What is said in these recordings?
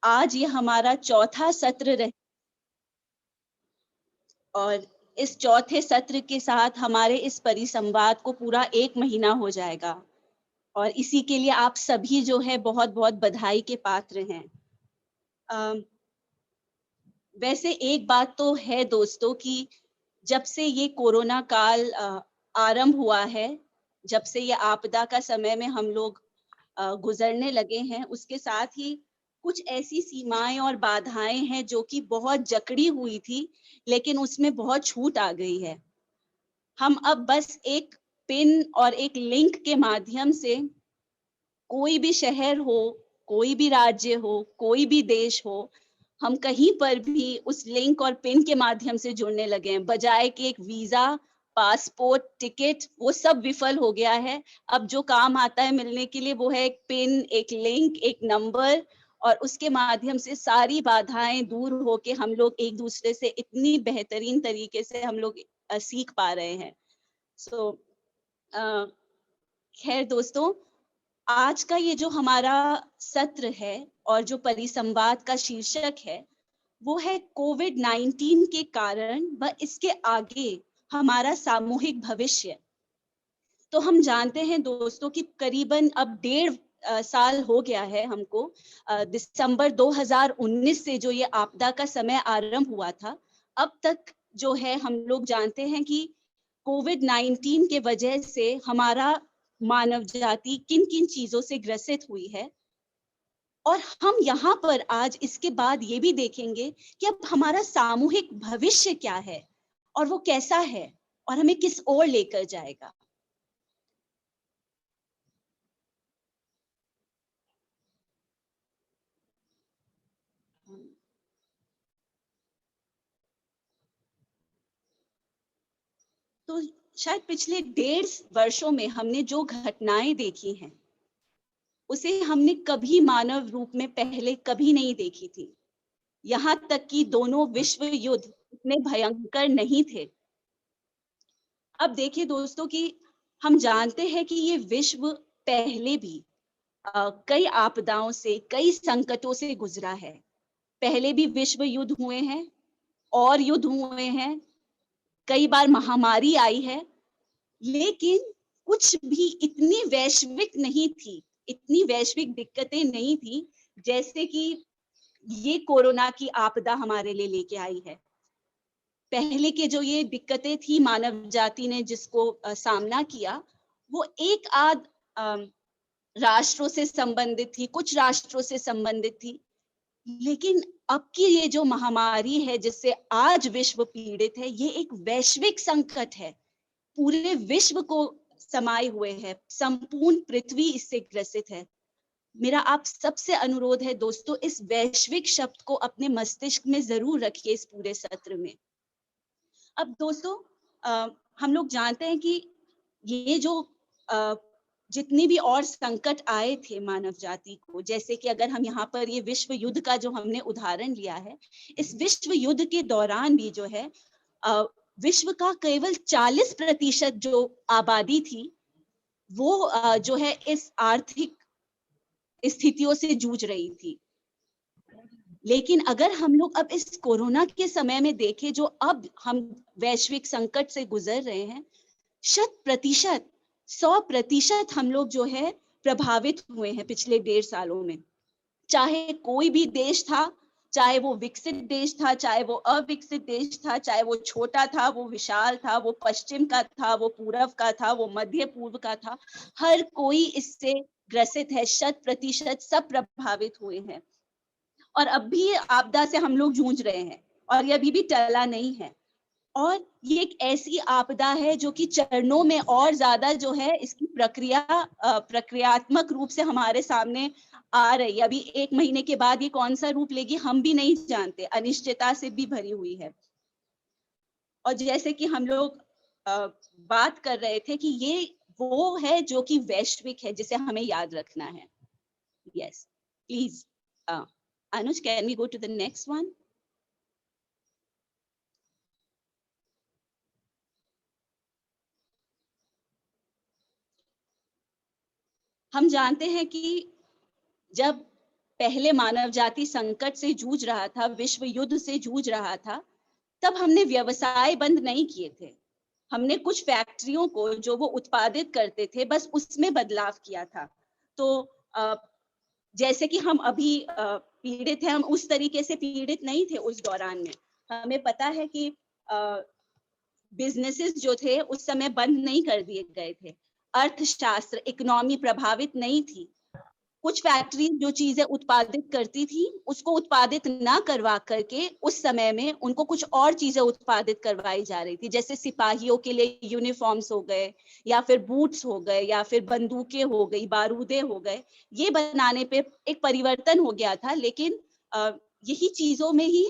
आज ये हमारा चौथा सत्र रहे और इस चौथे सत्र के साथ हमारे इस परिसंवाद को पूरा 1 महीना हो जाएगा और इसी के लिए आप सभी जो है बहुत-बहुत बधाई के पात्र हैं। वैसे एक बात तो है दोस्तों कि जब से ये कोरोना काल आरंभ हुआ है, जब से ये आपदा का समय में हम लोग गुज़रने लगे हैं, उसके साथ ही कुछ ऐसी सीमाएँ और बाधाएँ हैं जो कि बहुत जकड़ी हुई थी, लेकिन उसमें बहुत छूट आ गई है। हम अब बस एक पिन और एक लिंक के माध्यम से कोई भी शहर हो, कोई भी राज्य हो, कोई भी देश हो, हम कहीं पर भी उस लिंक और पिन के माध्यम से जुड़ने लगे हैं। बजाए कि एक वीज़ा, पासपोर्ट, टिकट वो सब विफल हो गया है। अब जो काम आता है मिलने के लिए वो है एक पिन, एक लिंक, एक नंबर और उसके माध्यम से सारी बाधाएँ दूर होके हम लोग एक-दूसरे से इतनी बेहतरीन तरीके से हम लोग सीख पा रहे हैं। सो अ, खैर दोस्तों, आज का ये जो हमारा सत्र है और जो परिसंवाद का शीर्षक है, वो है कोविड-19 के कारण व इसके आगे हमारा सामूहिक भविष्य। तो हम जानते हैं दोस्तों कि करीबन अब 1.5 साल हो गया है हमको दिसंबर 2019 से जो ये आपदा का समय आरंभ हुआ था, अब तक जो है हम लोग जानते हैं कि कोविड-19 के वजह से हमारा मानव जाति किन-किन चीज़ों से ग्रसित हुई है और हम यहाँ पर आज इसके बाद ये भी देखेंगे कि अब हमारा सामूहिक भविष्य क्या है और वो कैसा है और हमें किस ओर लेकर जाएगा। तो शायद पिछले 1.5 वर्षों में हमने जो घटनाएँ देखी हैं, उसे हमने कभी मानव रूप में पहले कभी नहीं देखी थी। यहाँ तक कि दोनों विश्व युद्ध इतने भयंकर नहीं थे। अब देखिए दोस्तों कि हम जानते हैं कि ये विश्व पहले भी कई आपदाओं से, कई संकटों से गुज़रा है। पहले भी विश्व युद्ध हुए हैं और युद्ध हुए हैं, कई बार महामारी आई है, लेकिन कुछ भी इतनी वैश्विक नहीं थी, इतनी वैश्विक दिक्कतें नहीं थी, जैसे कि ये कोरोना की आपदा हमारे लिए लेके आई है। पहले के जो ये दिक्कतें थी मानव जाति ने जिसको सामना किया, वो एक आध राष्ट्रों से संबंधित थी, कुछ राष्ट्रों से संबंधित थी। लेकिन अब की ये जो महामारी है जिससे आज विश्व पीड़ित है, ये एक वैश्विक संकट है। पूरे विश्व को समाये हुए है, संपूर्ण पृथ्वी इससे ग्रसित है। मेरा आप सबसे अनुरोध है दोस्तों, इस वैश्विक शब्द को अपने मस्तिष्क में ज़रूर रखिए इस पूरे सत्र में। अब दोस्तों हम लोग जानते हैं कि ये जो अ, जितनी भी और संकट आए थे मानव जाति को, जैसे कि अगर हम यहाँ पर ये विश्व युद्ध का जो हमने उदाहरण लिया है, इस विश्व युद्ध के दौरान भी जो है अ, विश्व का केवल 40% जो आबादी थी, वो जो है इस आर्थिक स्थितियों से जूझ रही थी। लेकिन अगर हम लोग अब इस कोरोना के समय में देखें जो अब हम वैश्विक संकट से गुजर रहे हैं, 100%, 100% हम लोग जो है प्रभावित हुए हैं पिछले 1.5 सालों में। चाहे कोई भी देश था, चाहे वो विकसित देश था, चाहे वो अविकसित देश था, चाहे वो छोटा था, वो विशाल था, वो पश्चिम का था, वो पूरब का था, वो मध्य पूर्व का था, हर कोई इससे ग्रसित है, 100% सब प्रभावित हुए हैं। और अब भी ये आपदा से हम लोग जूझ रहे हैं और ये अभी भी टला नहीं है। और ये एक ऐसी आपदा है जो कि चरणों में और ज़्यादा जो है इसकी प्रक्रियात्मक रूप से हमारे सामने आ रही है। अभी 1 महीने के बाद ये कौन-सा रूप लेगी हम भी नहीं जानते, अनिश्चितता से भी भरी हुई है। और जैसे कि हम लोग बात कर रहे थे कि ये वो है जो कि वैश्विक है जिसे हमें याद रखना है। Yes, please Anuj, can we go to the next one? हम जानते हैं कि जब पहले मानव जाति संकट से जूझ रहा था, विश्व युद्ध से जूझ रहा था, तब हमने व्यवसाय बंद नहीं किए थे। हमने कुछ फैक्ट्रियों को जो वो उत्पादित करते थे, बस उसमें बदलाव किया था। तो जैसे कि हम अभी पीड़ित हैं, हम उस तरीके से पीड़ित नहीं थे उस दौरान में। हमें पता है कि बिजनेसेस जो थे उस समय बंद नहीं कर दिए गए थे। अर्थशास्त्र, इकोनॉमी प्रभावित नहीं थी। कुछ फैक्ट्री जो चीजें उत्पादित करती थी, उसको उत्पादित ना करवा करके उस समय में उनको कुछ और चीजें उत्पादित करवाई जा रही थी, जैसे सिपाहियों के लिए यूनिफॉर्म्स हो गए, या फिर बूट्स हो गए, या फिर बंदूकें हो गई, बारूदे हो गए। ये बनाने पे एक परिवर्तन हो गया था, लेकिन यही चीजों में ही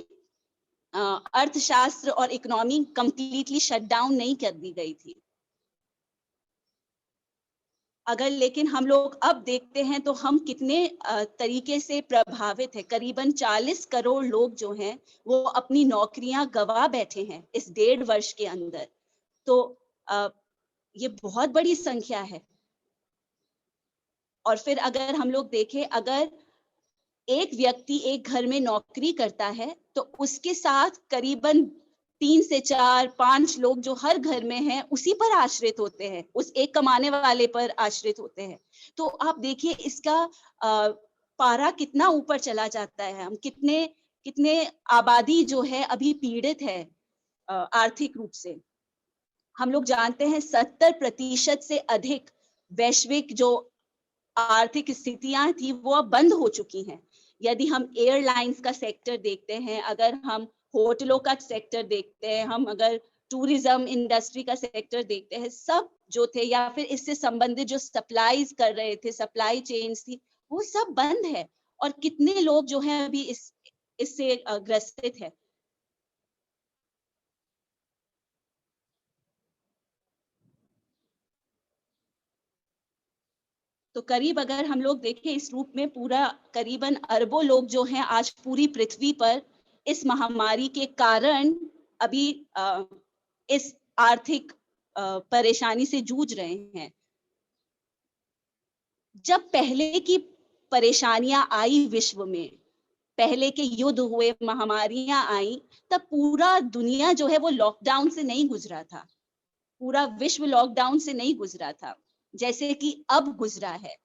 अर्थशास्त्र और इकोनॉमी कंप्लीटली शट डाउन नहीं कर दी गई थी। अगर लेकिन हम लोग अब देखते हैं तो हम कितने तरीके से प्रभावित है। करीबन 40 करोड़ लोग जो हैं वो अपनी नौकरियां गवा बैठे हैं इस 1.5 वर्ष के अंदर। तो ये बहुत बड़ी संख्या है। और फिर अगर हम लोग देखें, अगर एक व्यक्ति एक घर में नौकरी करता है तो उसके साथ करीबन 3 से 4, 5 लोग जो हर घर में हैं उसी पर आश्रित होते हैं, उस एक कमाने वाले पर आश्रित होते हैं। तो आप देखिए इसका पारा कितना ऊपर चला जाता है। हम कितने कितने आबादी जो है अभी पीड़ित है आर्थिक रूप से। हम लोग जानते हैं 70% से अधिक वैश्विक जो आर्थिक स्थितियां थी वो अब बंद हो चुकी हैं। यदि हम एयरलाइंस का सेक्टर देखते हैं, अगर हम होटलों का सेक्टर देखते हैं, हम अगर टूरिज्म इंडस्ट्री का सेक्टर देखते हैं, सब जो थे या फिर इससे संबंधित जो सप्लाईज कर रहे थे, सप्लाई चेन्स थी, वो सब बंद है। और कितने लोग जो हैं अभी इससे ग्रसित है। तो करीब अगर हम लोग देखें इस रूप में, पूरा करीबन अरबों लोग जो हैं आज पूरी पृथ्वी पर इस महामारी के कारण अभी इस आर्थिक परेशानी से जूझ रहे हैं। जब पहले की परेशानियां आई विश्व में, पहले के युद्ध हुए, महामारियां आई, तब पूरा दुनिया जो है वो लॉकडाउन से नहीं गुजरा था। पूरा विश्व लॉकडाउन से नहीं गुजरा था जैसे कि अब गुजरा है।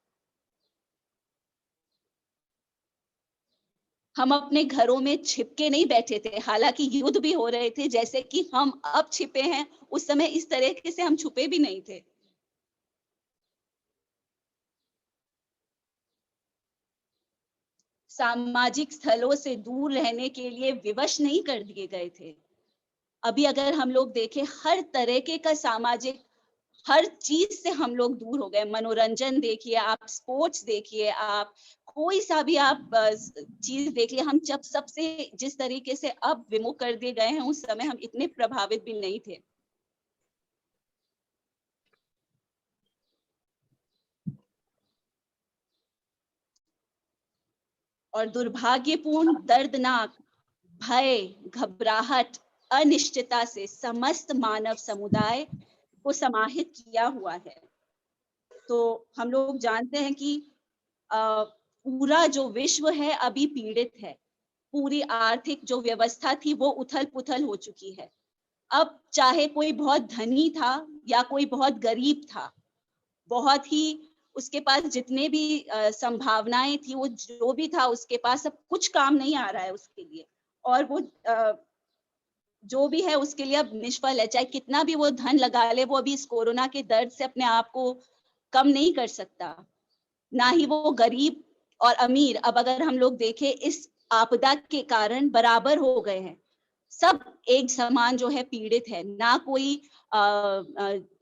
हम अपने घरों में छिपके नहीं बैठे थे, हालांकि युद्ध भी हो रहे थे जैसे कि हम अब छिपे हैं, उस समय इस तरीके से हम छुपे भी नहीं थे। सामाजिक स्थलों से दूर रहने के लिए विवश नहीं कर दिए गए थे। अभी अगर हम लोग देखें, हर तरीके का सामाजिक, हर चीज से हम लोग दूर हो गए। मनोरंजन देखिए आप, स्पोर्ट्स देखिए आप, कोई सा भी आप चीज देख लिया। हम जब सबसे जिस तरीके से अब विमुख कर दिए गए हैं, उस समय हम इतने प्रभावित भी नहीं थे। और दुर्भाग्यपूर्ण, दर्दनाक, भय, घबराहट, अनिश्चितता से समस्त मानव समुदाय को समाहित किया हुआ है। तो हम लोग जानते हैं कि पूरा जो विश्व है अभी पीड़ित है। पूरी आर्थिक जो व्यवस्था थी वो उथल पुथल हो चुकी है। अब चाहे कोई बहुत धनी था या कोई बहुत गरीब था, बहुत ही उसके पास जितने भी संभावनाएं थी, वो जो भी था उसके पास, अब कुछ काम नहीं आ रहा है उसके लिए। और वो जो भी है उसके लिए अब निष्फल है। चाहे कितना भी वो धन लगा ले, वो अभी इस कोरोना के दर्द से अपने आप को कम नहीं कर सकता। ना ही वो गरीब और अमीर, अब अगर हम लोग देखें, इस आपदा के कारण बराबर हो गए हैं। सब एक समान जो है पीड़ित है। ना कोई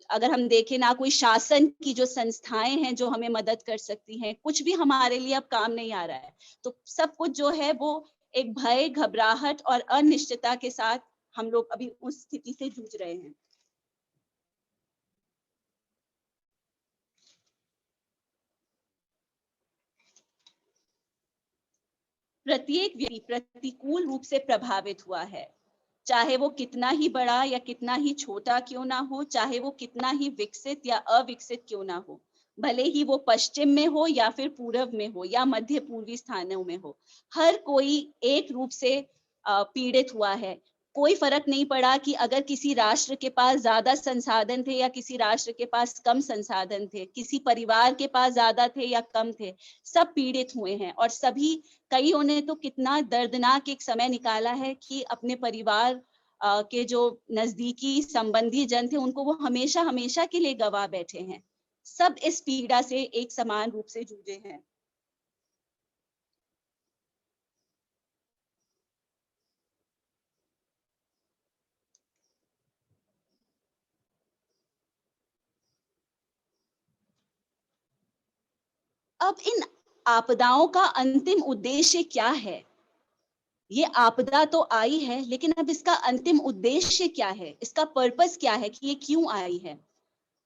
अगर हम देखें, ना कोई शासन की जो संस्थाएं हैं जो हमें मदद कर सकती हैं, कुछ भी हमारे लिए अब काम नहीं आ रहा है। तो सब कुछ जो है वो एक भय, घबराहट और अनिश्चितता के साथ हम लोग अभी उस स्थिति से जूझ रहे हैं। प्रत्येक व्यक्ति प्रतिकूल रूप से प्रभावित हुआ है, चाहे वो कितना ही बड़ा या कितना ही छोटा क्यों ना हो, चाहे वो कितना ही विकसित या अविकसित क्यों ना हो। भले ही वो पश्चिम में हो या फिर पूर्व में हो या मध्य पूर्वी स्थानों में हो, हर कोई एक रूप से पीड़ित हुआ है। कोई फर्क नहीं पड़ा कि अगर किसी राष्ट्र के पास ज्यादा संसाधन थे या किसी राष्ट्र के पास कम संसाधन थे, किसी परिवार के पास ज्यादा थे या कम थे, सब पीड़ित हुए हैं। और सभी, कईयों ने तो कितना दर्दनाक एक समय निकाला है कि अपने परिवार के जो नजदीकी संबंधी जन थे उनको वो हमेशा हमेशा के लिए गवा बैठे हैं। सब इस पीड़ा से एक समान रूप से जूझे हैं। अब इन आपदाओं का अंतिम उद्देश्य क्या है? ये आपदा तो आई है, लेकिन अब इसका अंतिम उद्देश्य क्या है? इसका पर्पस क्या है कि ये क्यों आई है?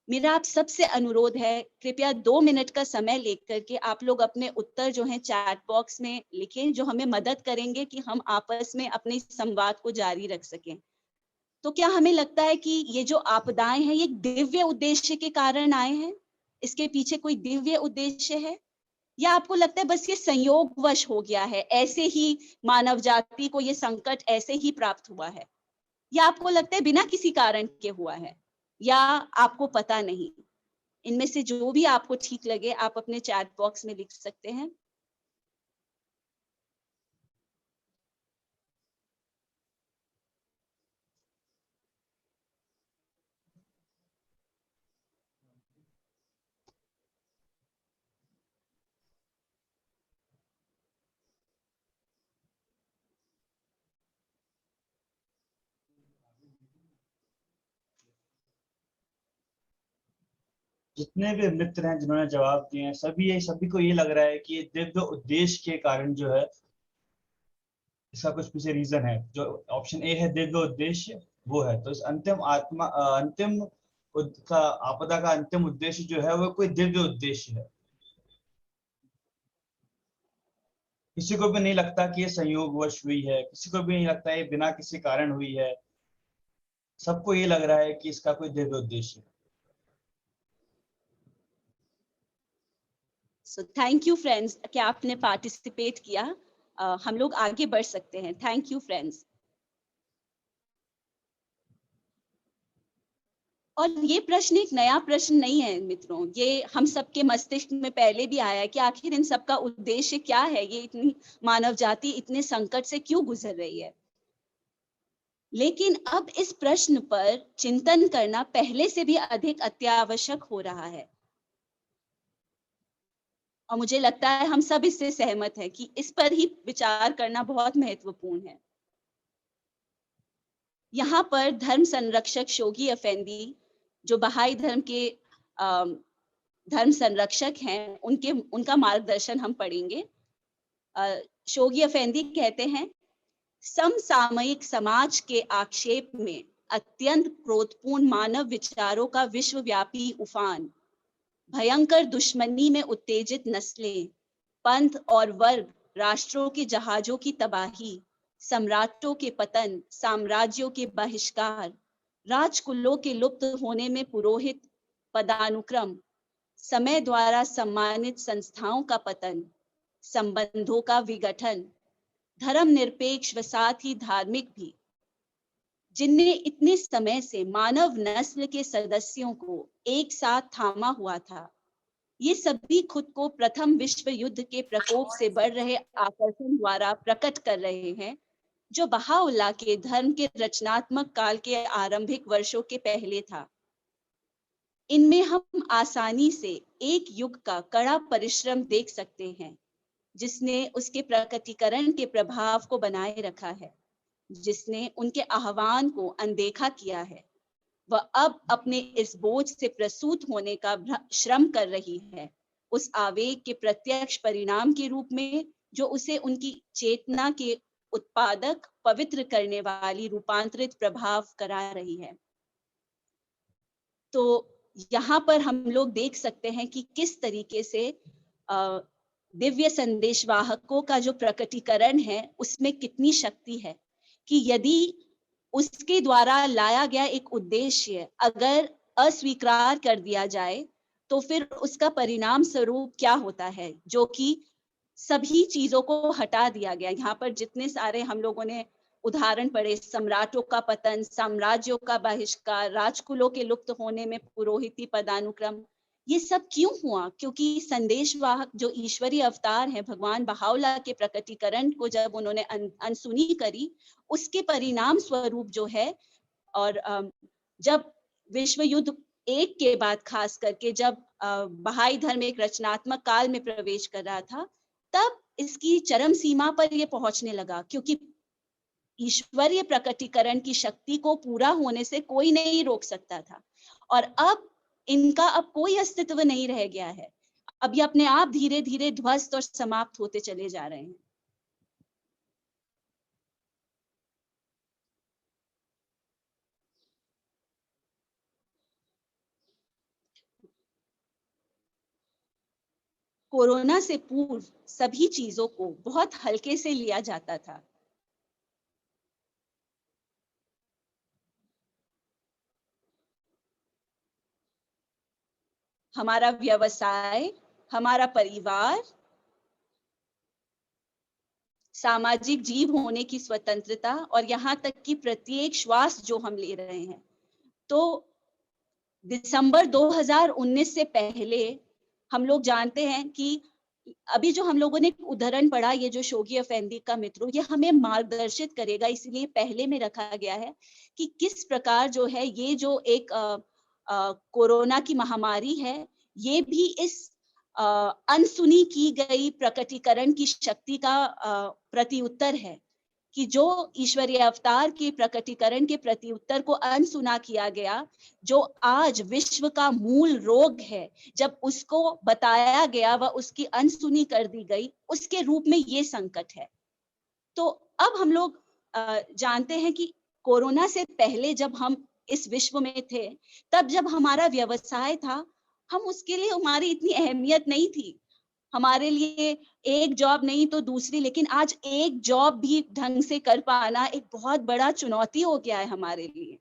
मेरा आप सबसे अनुरोध है, कृपया 2 मिनट का समय लेकर के आप लोग अपने उत्तर जो हैं चैट बॉक्स में लिखें, जो हमें मदद करेंगे कि हम आपस में अपने संवाद को जारी रख सकें। तो क्या हमें लगता है कि ये जो आपदाएं हैं, ये दिव्य उद्देश्य के कारण आए हैं? इसके पीछे कोई दिव्य उद्देश्य है? या आपको लगता है बस ये संयोगवश हो गया है, ऐसे ही मानव जाति को ये संकट ऐसे ही प्राप्त हुआ है? या आपको लगता है बिना किसी कारण के हुआ है? या आपको पता नहीं? इनमें से जो भी आपको ठीक लगे, आप अपने चैट बॉक्स में लिख सकते हैं। जितने भी मित्र हैं जिन्होंने जवाब दिए हैं, सभी को ये लग रहा है कि ये दिव्य उद्देश्य के कारण जो है, इसका कुछ पीछे रीजन है। जो ऑप्शन ए है दिव्य उद्देश्य, वो है। तो इस अंतिम का आपदा का अंतिम उद्देश्य जो है वो कोई दिव्य उद्देश्य है। किसी को भी नहीं लगता कि ये संयोगवश हुई है, किसी को भी नहीं लगता ये बिना किसी कारण हुई है। सबको ये लग रहा है कि इसका कोई दिव्य उद्देश्य है। सो थैंक यू फ्रेंड्स, कि आपने पार्टिसिपेट किया। हम लोग आगे बढ़ सकते हैं। Thank you friends. और ये प्रश्न एक नया प्रश्न नहीं है मित्रों, ये हम सबके मस्तिष्क में पहले भी आया है कि आखिर इन सबका उद्देश्य क्या है, ये इतनी मानव जाति इतने संकट से क्यों गुजर रही है। लेकिन अब इस प्रश्न पर चिंतन करना पहले से भी अधिक अत्यावश्यक हो रहा है। और मुझे लगता है हम सब इससे सहमत हैं कि इस पर ही विचार करना बहुत महत्वपूर्ण है। यहाँ पर धर्म संरक्षक शोगी अफेंदी, जो बहाई धर्म के धर्म संरक्षक हैं, उनका मार्गदर्शन हम पढ़ेंगे। शोगी अफेंदी कहते हैं, समसामयिक समाज के आक्षेप में अत्यंत क्रोधपूर्ण मानव विचारों का विश्वव्यापी उफान, भयंकर दुश्मनी में उत्तेजित नस्लें, पंथ और वर्ग, राष्ट्रों के जहाजों की तबाही, सम्राटों के पतन, साम्राज्यों के बहिष्कार, राजकुलों के लुप्त होने में पुरोहित पदानुक्रम, समय द्वारा सम्मानित संस्थाओं का पतन, संबंधों का विघटन, धर्मनिरपेक्ष व साथ ही धार्मिक भी, जिनने इतने समय से मानव नस्ल के सदस्यों को एक साथ थामा हुआ था, ये सभी खुद को प्रथम विश्व युद्ध के प्रकोप से बढ़ रहे आकर्षण द्वारा प्रकट कर रहे हैं, जो बहाउल्लाह के धर्म के रचनात्मक काल के आरंभिक वर्षों के पहले था। इनमें हम आसानी से एक युग का कड़ा परिश्रम देख सकते हैं, जिसने उसके प्रकटीकरण के प्रभाव को बनाए रखा है, जिसने उनके आह्वान को अनदेखा किया है। वह अब अपने इस बोझ से प्रसूत होने का श्रम कर रही है, उस आवेग के प्रत्यक्ष परिणाम के रूप में जो उसे उनकी चेतना के उत्पादक, पवित्र करने वाली रूपांतरित प्रभाव करा रही है। तो यहाँ पर हम लोग देख सकते हैं कि किस तरीके से दिव्य संदेशवाहकों का जो प्रकटीकरण है उसमें कितनी शक्ति है, कि यदि उसके द्वारा लाया गया एक उद्देश्य अगर अस्वीकार कर दिया जाए, तो फिर उसका परिणाम स्वरूप क्या होता है, जो कि सभी चीजों को हटा दिया गया। यहाँ पर जितने सारे हम लोगों ने उदाहरण पढ़े, सम्राटों का पतन, साम्राज्यों का बहिष्कार, राजकुलों के लुप्त होने में पुरोहिती पदानुक्रम, ये सब क्यों हुआ? क्योंकि संदेशवाहक जो ईश्वरीय अवतार है भगवान बहाउल्लाह के प्रकटीकरण को जब उन्होंने अनसुनी करी, उसके परिणाम स्वरूप जो है, और जब विश्व युद्ध एक के बाद खास करके जब बहाई धर्म एक रचनात्मक काल में प्रवेश कर रहा था, तब इसकी चरम सीमा पर ये पहुंचने लगा, क्योंकि ईश्वरीय प्रकटीकरण की शक्ति को पूरा होने से कोई नहीं रोक सकता था। और अब इनका अब कोई अस्तित्व नहीं रह गया है। अब ये अपने आप धीरे धीरे ध्वस्त और समाप्त होते चले जा रहे हैं। कोरोना से पूर्व सभी चीजों को बहुत हल्के से लिया जाता था। हमारा व्यवसाय, हमारा परिवार, सामाजिक जीव होने की स्वतंत्रता, और यहाँ तक कि प्रत्येक श्वास जो हम ले रहे हैं। तो दिसंबर 2019 से पहले हम लोग जानते हैं कि अभी जो हम लोगों ने उदाहरण पढ़ा, ये जो शोगी अफेंदी का मित्रों, ये हमें मार्गदर्शित करेगा, इसलिए पहले में रखा गया है कि किस प्रकार जो है ये जो एक कोरोना की महामारी है, ये भी इस अनसुनी की गई प्रकटीकरण की शक्ति का प्रत्युत्तर है, कि जो ईश्वरीय अवतार के प्रकटीकरण के प्रत्युत्तर को अनसुना किया गया, जो आज विश्व का मूल रोग है, जब उसको बताया गया व उसकी अनसुनी कर दी गई, उसके रूप में ये संकट है। तो अब हम लोग जानते हैं कि कोरोना से पहले जब हम इस विश्व में थे, तब जब हमारा व्यवसाय था, हम उसके लिए हमारी इतनी अहमियत नहीं थी। हमारे लिए एक जॉब नहीं तो दूसरी, लेकिन आज एक जॉब भी ढंग से कर पाना एक बहुत बड़ा चुनौती हो गया है हमारे लिए।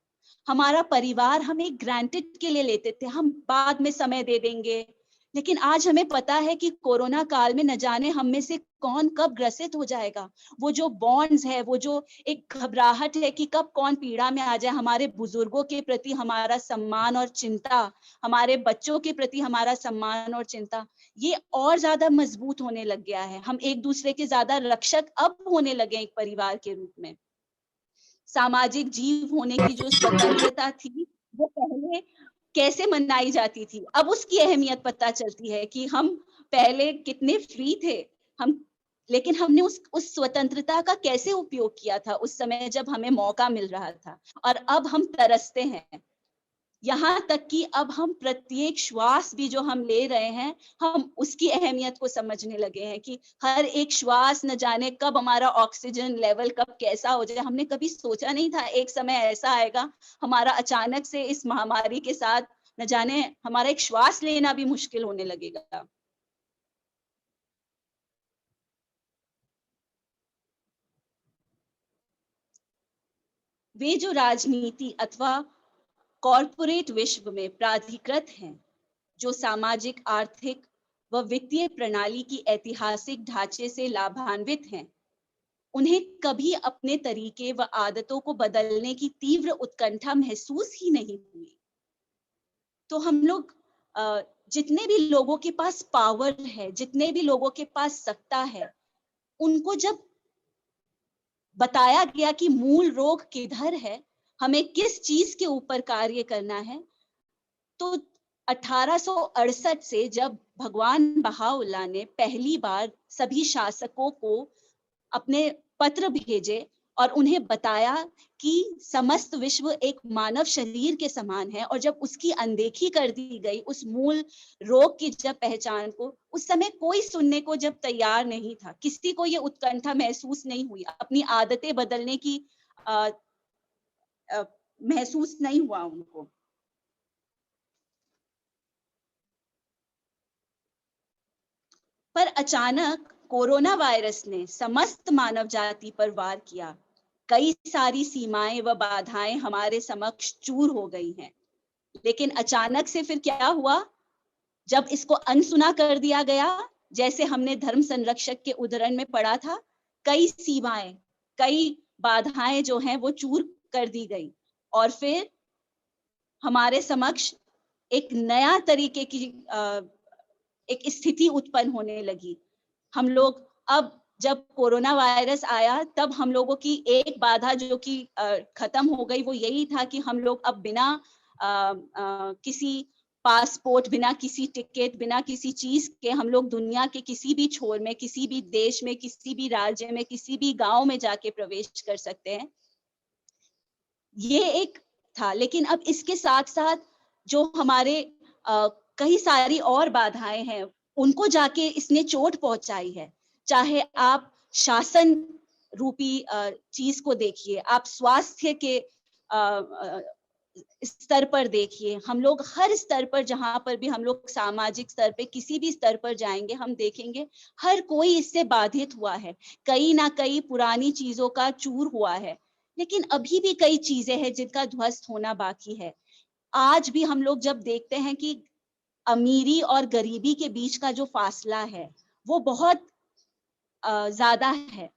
हमारा परिवार हम एक ग्रांटेड के लिए लेते थे, हम बाद में समय दे देंगे, लेकिन आज हमें पता है कि कोरोना काल में न जाने हम में से कौन कब ग्रसित हो जाएगा। वो जो बॉन्ड्स है, वो जो एक घबराहट है कि कब कौन पीड़ा में आ जाए, हमारे बुजुर्गों के प्रति हमारा सम्मान और चिंता, हमारे बच्चों के प्रति हमारा सम्मान और चिंता, ये और ज्यादा मजबूत होने लग गया है। हम एक दूसरे के ज्यादा रक्षक अब होने लगे एक परिवार के रूप में। सामाजिक जीव होने की जो स्वतंत्रता थी, वो पहले कैसे मनाई जाती थी, अब उसकी अहमियत पता चलती है कि हम पहले कितने फ्री थे। हम, लेकिन हमने उस स्वतंत्रता का कैसे उपयोग किया था उस समय जब हमें मौका मिल रहा था, और अब हम तरसते हैं। यहाँ तक कि अब हम प्रत्येक श्वास भी जो हम ले रहे हैं, हम उसकी अहमियत को समझने लगे हैं कि हर एक श्वास न जाने कब हमारा ऑक्सीजन लेवल कब कैसा हो जाए। हमने कभी सोचा नहीं था एक समय ऐसा आएगा, हमारा अचानक से इस महामारी के साथ न जाने हमारा एक श्वास लेना भी मुश्किल होने लगेगा। वे जो राजनीति अथवा कॉर्पोरेट विश्व में प्राधिकृत हैं, जो सामाजिक, आर्थिक व वित्तीय प्रणाली की ऐतिहासिक ढांचे से लाभान्वित हैं, उन्हें कभी अपने तरीके व आदतों को बदलने की तीव्र उत्कंठा महसूस ही नहीं हुई। तो हम लोग जितने भी लोगों के पास पावर है, जितने भी लोगों के पास सत्ता है, उनको जब बताया गया कि मूल रोग किधर है, हमें किस चीज के ऊपर कार्य करना है, तो 1868 से जब भगवान बहाउल्लाह ने पहली बार सभी शासकों को अपने पत्र भेजे और उन्हें बताया कि समस्त विश्व एक मानव शरीर के समान है, और जब उसकी अनदेखी कर दी गई, उस मूल रोग की जब पहचान को, उस समय कोई सुनने को जब तैयार नहीं था, किसी को ये उत्कंठा महसूस नहीं हुई, अपनी आदतें बदलने की महसूस नहीं हुआ उनको। पर अचानक कोरोना वायरस ने समस्त मानव जाति पर वार किया। कई सारी सीमाएं व बाधाएं हमारे समक्ष चूर हो गई हैं, लेकिन अचानक से फिर क्या हुआ? जब इसको अनसुना कर दिया गया, जैसे हमने धर्म संरक्षक के उदाहरण में पढ़ा था, कई सीमाएं, कई बाधाएं जो हैं वो चूर कर दी गई और फिर हमारे समक्ष एक नया तरीके की एक स्थिति उत्पन्न होने लगी। हम लोग अब जब कोरोना वायरस आया तब हम लोगों की एक बाधा जो कि खत्म हो गई वो यही था कि हम लोग अब बिना किसी पासपोर्ट, बिना किसी टिकट, बिना किसी चीज के हम लोग दुनिया के किसी भी छोर में, किसी भी देश में, किसी भी राज्य में, किसी भी गांव में जाके प्रवेश कर सकते हैं। ये एक था, लेकिन अब इसके साथ साथ जो हमारे कई सारी और बाधाएं हैं उनको जाके इसने चोट पहुंचाई है। चाहे आप शासन रूपी चीज को देखिए, आप स्वास्थ्य के स्तर पर देखिए, हम लोग हर स्तर पर, जहां पर भी हम लोग सामाजिक स्तर पे किसी भी स्तर पर जाएंगे, हम देखेंगे हर कोई इससे बाधित हुआ है। कई ना कई पुरानी चीजों का चूर हुआ है, लेकिन अभी भी कई चीजें हैं जिनका ध्वस्त होना बाकी है। आज भी हम लोग जब देखते हैं कि अमीरी और गरीबी के बीच का जो फासला है वो बहुत ज्यादा है।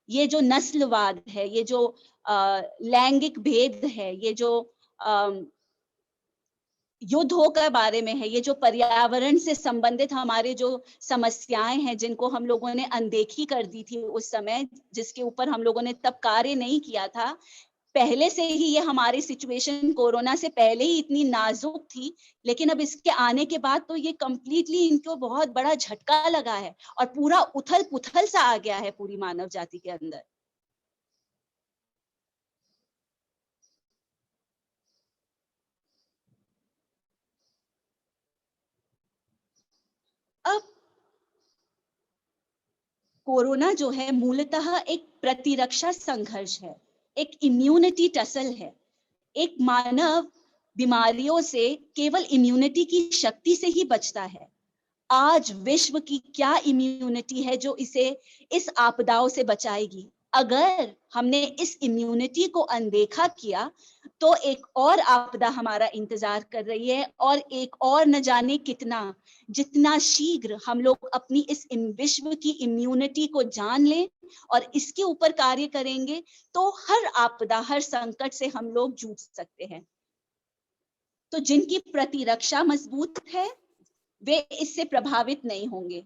ये जो नस्लवाद है, ये जो लैंगिक भेद है, ये जो युद्धों के बारे में है, ये जो पर्यावरण से संबंधित हमारे जो समस्याएं हैं जिनको हम लोगों ने अनदेखी कर दी थी उस समय, जिसके ऊपर हम लोगों ने तब कार्य नहीं किया था। पहले से ही ये हमारी सिचुएशन कोरोना से पहले ही इतनी नाजुक थी, लेकिन अब इसके आने के बाद तो ये कंप्लीटली इनको बहुत बड़ा झटका लगा है और पूरा उथल पुथल सा आ गया है पूरी मानव जाति के अंदर। अब कोरोना जो है मूलतः एक प्रतिरक्षा संघर्ष है, एक इम्यूनिटी टसल है। एक मानव बीमारियों से केवल इम्यूनिटी की शक्ति से ही बचता है। आज विश्व की क्या इम्यूनिटी है जो इसे इस आपदाओं से बचाएगी? अगर हमने इस इम्यूनिटी को अनदेखा किया तो एक और आपदा हमारा इंतजार कर रही है, और एक और न जाने कितना। जितना शीघ्र हम लोग अपनी इस विश्व की इम्यूनिटी को जान लें और इसके ऊपर कार्य करेंगे तो हर आपदा, हर संकट से हम लोग जूझ सकते हैं। तो जिनकी प्रतिरक्षा मजबूत है वे इससे प्रभावित नहीं होंगे।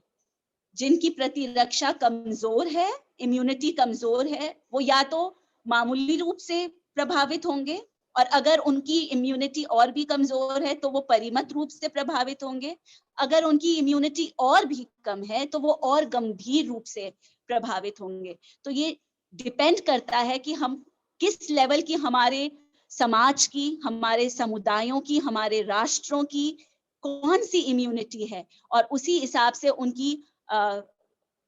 जिनकी प्रतिरक्षा कमजोर है, इम्यूनिटी कमजोर है, वो या तो मामूली रूप से प्रभावित होंगे, और अगर उनकी इम्यूनिटी और भी कमजोर है तो वो परिमित रूप से प्रभावित होंगे। अगर उनकी इम्यूनिटी और भी कम है तो वो और गंभीर रूप से प्रभावित होंगे। तो ये डिपेंड करता है कि हम किस लेवल की, हमारे समाज की, हमारे समुदायों की, हमारे राष्ट्रों की कौन सी इम्यूनिटी है, और उसी हिसाब से उनकी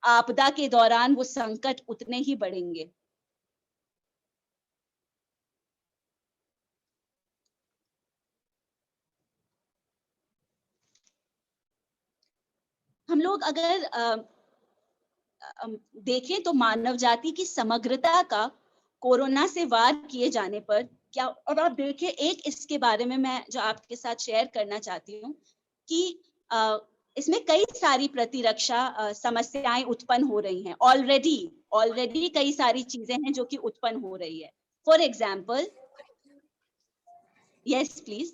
आपदा के दौरान वो संकट उतने ही बढ़ेंगे। हम लोग अगर देखें तो मानव जाति की समग्रता का कोरोना से वार किए जाने पर क्या, और आप देखें, एक इसके बारे में मैं जो आपके साथ शेयर करना चाहती हूँ कि इसमें कई सारी प्रतिरक्षा समस्याएं उत्पन्न हो रही हैं। ऑलरेडी कई सारी चीजें हैं जो कि उत्पन्न हो रही है। For example, yes please,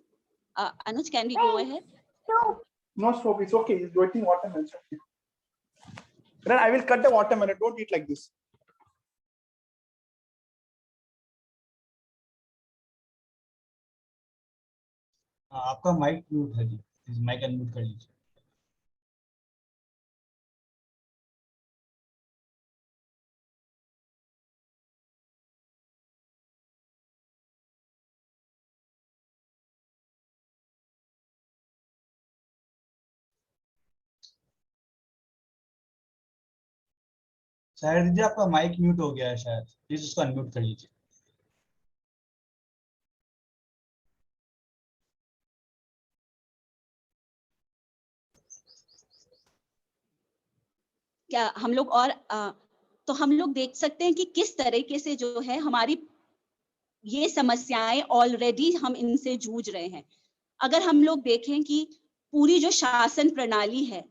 Anuj, can we go ahead? No, stop. It's okay. He's eating watermelon. Then I will cut the watermelon. Don't eat like this. आपका माइक म्यूट है जी, प्लीज माइक अनम्यूट कर लीजिए। शायद दीदी आपका mic mute हो गया है, शायद प्लीज उसको अनम्यूट कर लीजिए। क्या हम लोग और तो हम लोग देख सकते हैं कि किस तरीके से जो है हमारी ये समस्याएं ऑलरेडी हम इनसे जूझ रहे हैं। अगर हम लोग देखें कि पूरी जो शासन प्रणाली है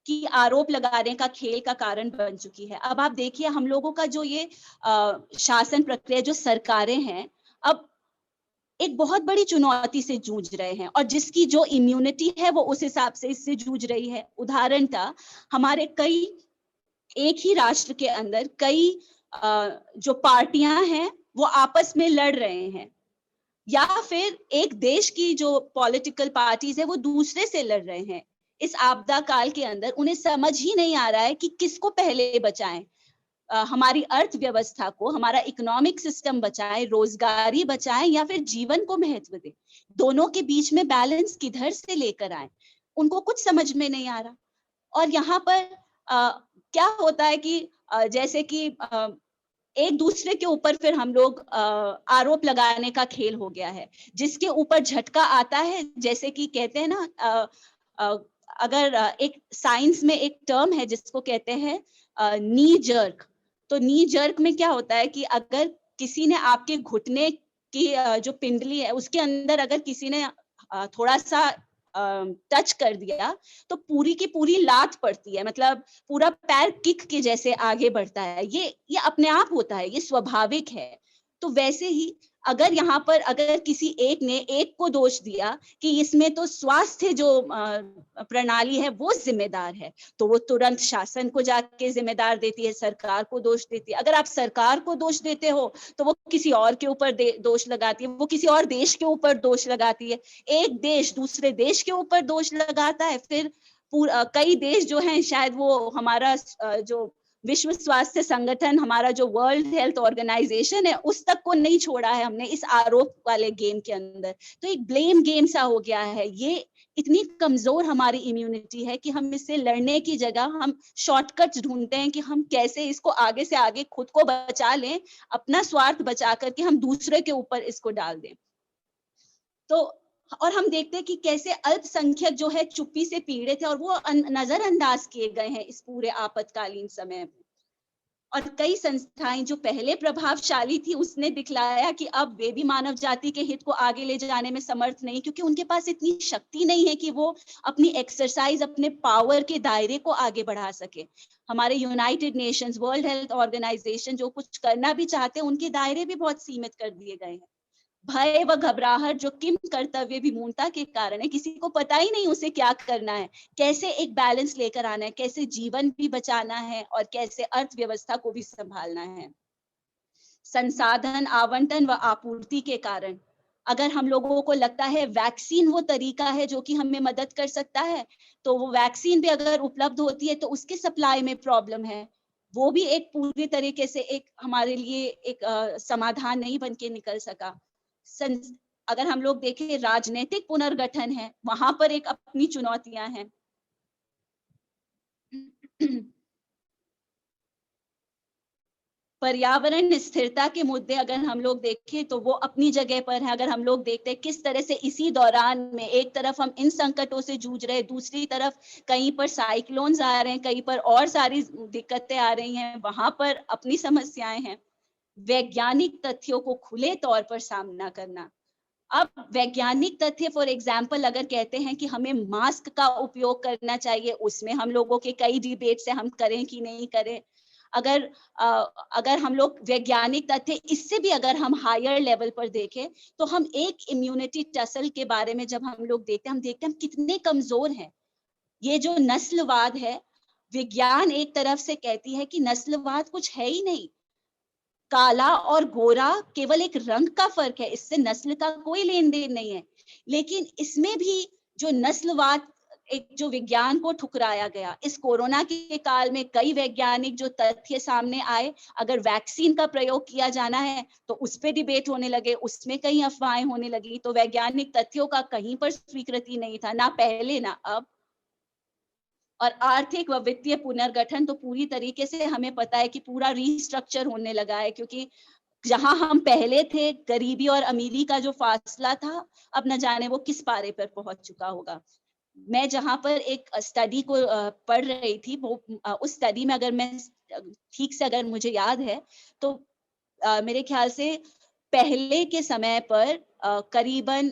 कि आरोप लगाने का खेल का कारण बन चुकी है। अब आप देखिए हम लोगों का जो ये शासन प्रक्रिया, जो सरकारें हैं, अब एक बहुत बड़ी चुनौती से जूझ रहे हैं, और जिसकी जो इम्यूनिटी है वो उस हिसाब से इससे जूझ रही है। उदाहरण था, हमारे कई एक ही राष्ट्र के अंदर कई जो पार्टियां हैं वो आपस में लड़ रहे हैं, या फिर एक देश की जो पॉलिटिकल पार्टीज है वो दूसरे से लड़ रहे हैं। इस आपदा काल के अंदर उन्हें समझ ही नहीं आ रहा है कि किसको पहले बचाएं, हमारी अर्थव्यवस्था को, हमारा इकोनॉमिक सिस्टम बचाएं, रोजगारी बचाएं, या फिर जीवन को महत्व दें। दोनों के बीच में बैलेंस किधर से लेकर आए, उनको कुछ समझ में नहीं आ रहा। और यहाँ पर क्या होता है कि जैसे कि एक दूसरे के ऊपर फिर हम लोग आरोप लगाने का खेल हो गया है, जिसके ऊपर झटका आता है। जैसे कि कहते हैं ना, अगर एक साइंस में एक टर्म है जिसको कहते हैं नी जर्क। तो नी जर्क में क्या होता है कि अगर किसी ने आपके घुटने की जो पिंडली है उसके अंदर अगर किसी ने थोड़ा सा टच कर दिया तो पूरी की पूरी लात पड़ती है, मतलब पूरा पैर किक के जैसे आगे बढ़ता है। ये अपने आप होता है, ये स्वाभाविक है। तो वैसे ही अगर यहाँ पर अगर किसी एक ने एक को दोष दिया कि इसमें तो स्वास्थ्य जो प्रणाली है वो जिम्मेदार है, तो वो तुरंत शासन को जाके जिम्मेदार देती है, सरकार को दोष देती है। अगर आप सरकार को दोष देते हो तो वो किसी और के ऊपर दोष लगाती है, वो किसी और देश के ऊपर दोष लगाती है। एक देश दूसरे देश के ऊपर दोष लगाता है, फिर कई देश जो हैं, शायद वो हमारा जो विश्व स्वास्थ्य संगठन, हमारा जो वर्ल्ड हेल्थ ऑर्गेनाइजेशन है, उस तक को नहीं छोड़ा है हमने इस आरोप वाले गेम के अंदर। तो एक ब्लेम गेम सा हो गया है। ये इतनी कमजोर हमारी इम्यूनिटी है कि हम इससे लड़ने की जगह हम शॉर्टकट्स ढूंढते हैं कि हम कैसे इसको आगे से आगे खुद को बचा लें, अपना स्वार्थ बचा करके हम दूसरे के ऊपर इसको डाल दें। तो और हम देखते हैं कि कैसे अल्पसंख्यक जो है चुप्पी से पीड़ित है और वो नजरअंदाज किए गए हैं इस पूरे आपातकालीन समय में। और कई संस्थाएं जो पहले प्रभावशाली थी उसने दिखलाया कि अब वे भी मानव जाति के हित को आगे ले जाने में समर्थ नहीं, क्योंकि उनके पास इतनी शक्ति नहीं है कि वो अपनी एक्सरसाइज, अपने पावर के दायरे को आगे बढ़ा सके। हमारे United Nations, World Health Organization जो कुछ करना भी चाहते हैं उनके दायरे भी बहुत सीमित कर दिए गए हैं। भय व घबराहट जो किम कर्तव्य विमूढ़ता के कारण है, किसी को पता ही नहीं उसे क्या करना है, कैसे एक बैलेंस लेकर आना है, कैसे जीवन भी बचाना है और कैसे अर्थव्यवस्था को भी संभालना है। संसाधन आवंटन व आपूर्ति के कारण अगर हम लोगों को लगता है वैक्सीन वो तरीका है जो कि हमें मदद कर सकता है, तो वो वैक्सीन भी अगर उपलब्ध होती है तो उसके सप्लाई में प्रॉब्लम है। वो भी एक पूरी तरीके से एक हमारे लिए एक समाधान नहीं बन के निकल सका। अगर हम लोग देखें राजनीतिक पुनर्गठन है, वहां पर एक अपनी चुनौतियां हैं। पर्यावरण स्थिरता के मुद्दे अगर हम लोग देखें तो वो अपनी जगह पर है। अगर हम लोग देखते हैं किस तरह से इसी दौरान में एक तरफ हम इन संकटों से जूझ रहे हैं, दूसरी तरफ कहीं पर साइक्लोन्स आ रहे हैं, कहीं पर और सारी दिक्कतें आ रही हैं, वहां पर अपनी समस्याएं हैं। वैज्ञानिक तथ्यों को खुले तौर पर सामना करना। अब वैज्ञानिक तथ्य फॉर एग्जाम्पल अगर कहते हैं कि हमें मास्क का उपयोग करना चाहिए, उसमें हम लोगों के कई डिबेट से हम करें कि नहीं करें। अगर हम लोग वैज्ञानिक तथ्य इससे भी अगर हम हायर लेवल पर देखें तो हम एक इम्यूनिटी टसल के बारे में जब हम लोग देखते हैं, हम देखते हैं हम कितने कमजोर हैं। ये जो नस्लवाद है, विज्ञान एक तरफ से कहती है कि नस्लवाद कुछ है ही नहीं, काला और गोरा केवल एक रंग का फर्क है, इससे नस्ल का कोई लेन देन नहीं है। लेकिन इसमें भी जो नस्लवाद, एक जो विज्ञान को ठुकराया गया इस कोरोना के काल में, कई वैज्ञानिक जो तथ्य सामने आए, अगर वैक्सीन का प्रयोग किया जाना है तो उस पे डिबेट होने लगे, उसमें कई अफवाहें होने लगी। तो वैज्ञानिक तथ्यों का कहीं पर स्वीकृति नहीं था, ना पहले ना अब। और आर्थिक व वित्तीय पुनर्गठन तो पूरी तरीके से हमें पता है कि पूरा रीस्ट्रक्चर होने लगा है, क्योंकि जहां हम पहले थे गरीबी और अमीरी का जो फासला था, अब न जाने वो किस पारे पर पहुंच चुका होगा। मैं जहां पर एक स्टडी को पढ़ रही थी, वो उस स्टडी में अगर मैं ठीक से अगर मुझे याद है तो मेरे ख्याल से पहले के समय पर करीबन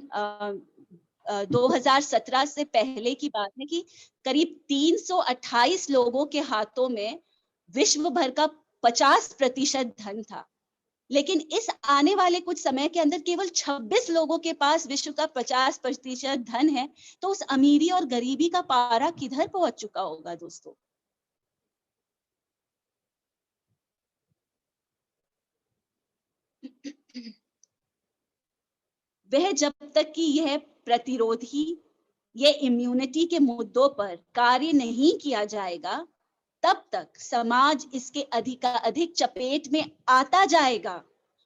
2017 से पहले की बात है कि करीब 328 लोगों के हाथों में विश्व भर का 50% धन था, लेकिन इस आने वाले कुछ समय के अंदर केवल 26 लोगों के पास विश्व का 50% धन है। तो उस अमीरी और गरीबी का पारा किधर पहुंच चुका होगा दोस्तों। वह जब तक कि यह प्रतिरोधी, ये इम्यूनिटी के मुद्दों पर कार्य नहीं किया जाएगा, तब तक समाज इसके अधिक चपेट में आता जाएगा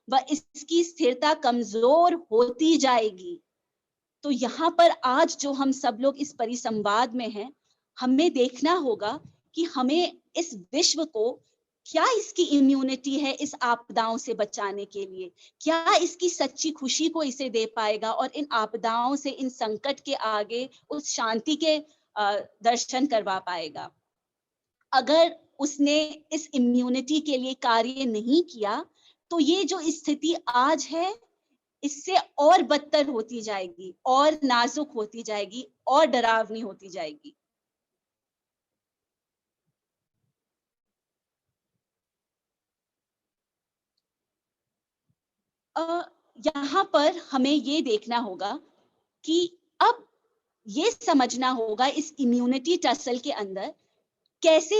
व इसकी स्थिरता कमजोर होती जाएगी। तो यहाँ पर आज जो हम सब लोग इस परिसंवाद में हैं, हमें देखना होगा कि हमें इस विश्व को क्या इसकी इम्यूनिटी है इस आपदाओं से बचाने के लिए, क्या इसकी सच्ची खुशी को इसे दे पाएगा और इन आपदाओं से, इन संकट के आगे उस शांति के दर्शन करवा पाएगा। अगर उसने इस इम्यूनिटी के लिए कार्य नहीं किया तो ये जो स्थिति आज है इससे और बदतर होती जाएगी, और नाजुक होती जाएगी, और डरावनी होती जाएगी। यहाँ पर हमें ये देखना होगा कि अब ये समझना होगा इस इम्यूनिटी टसल के अंदर कैसे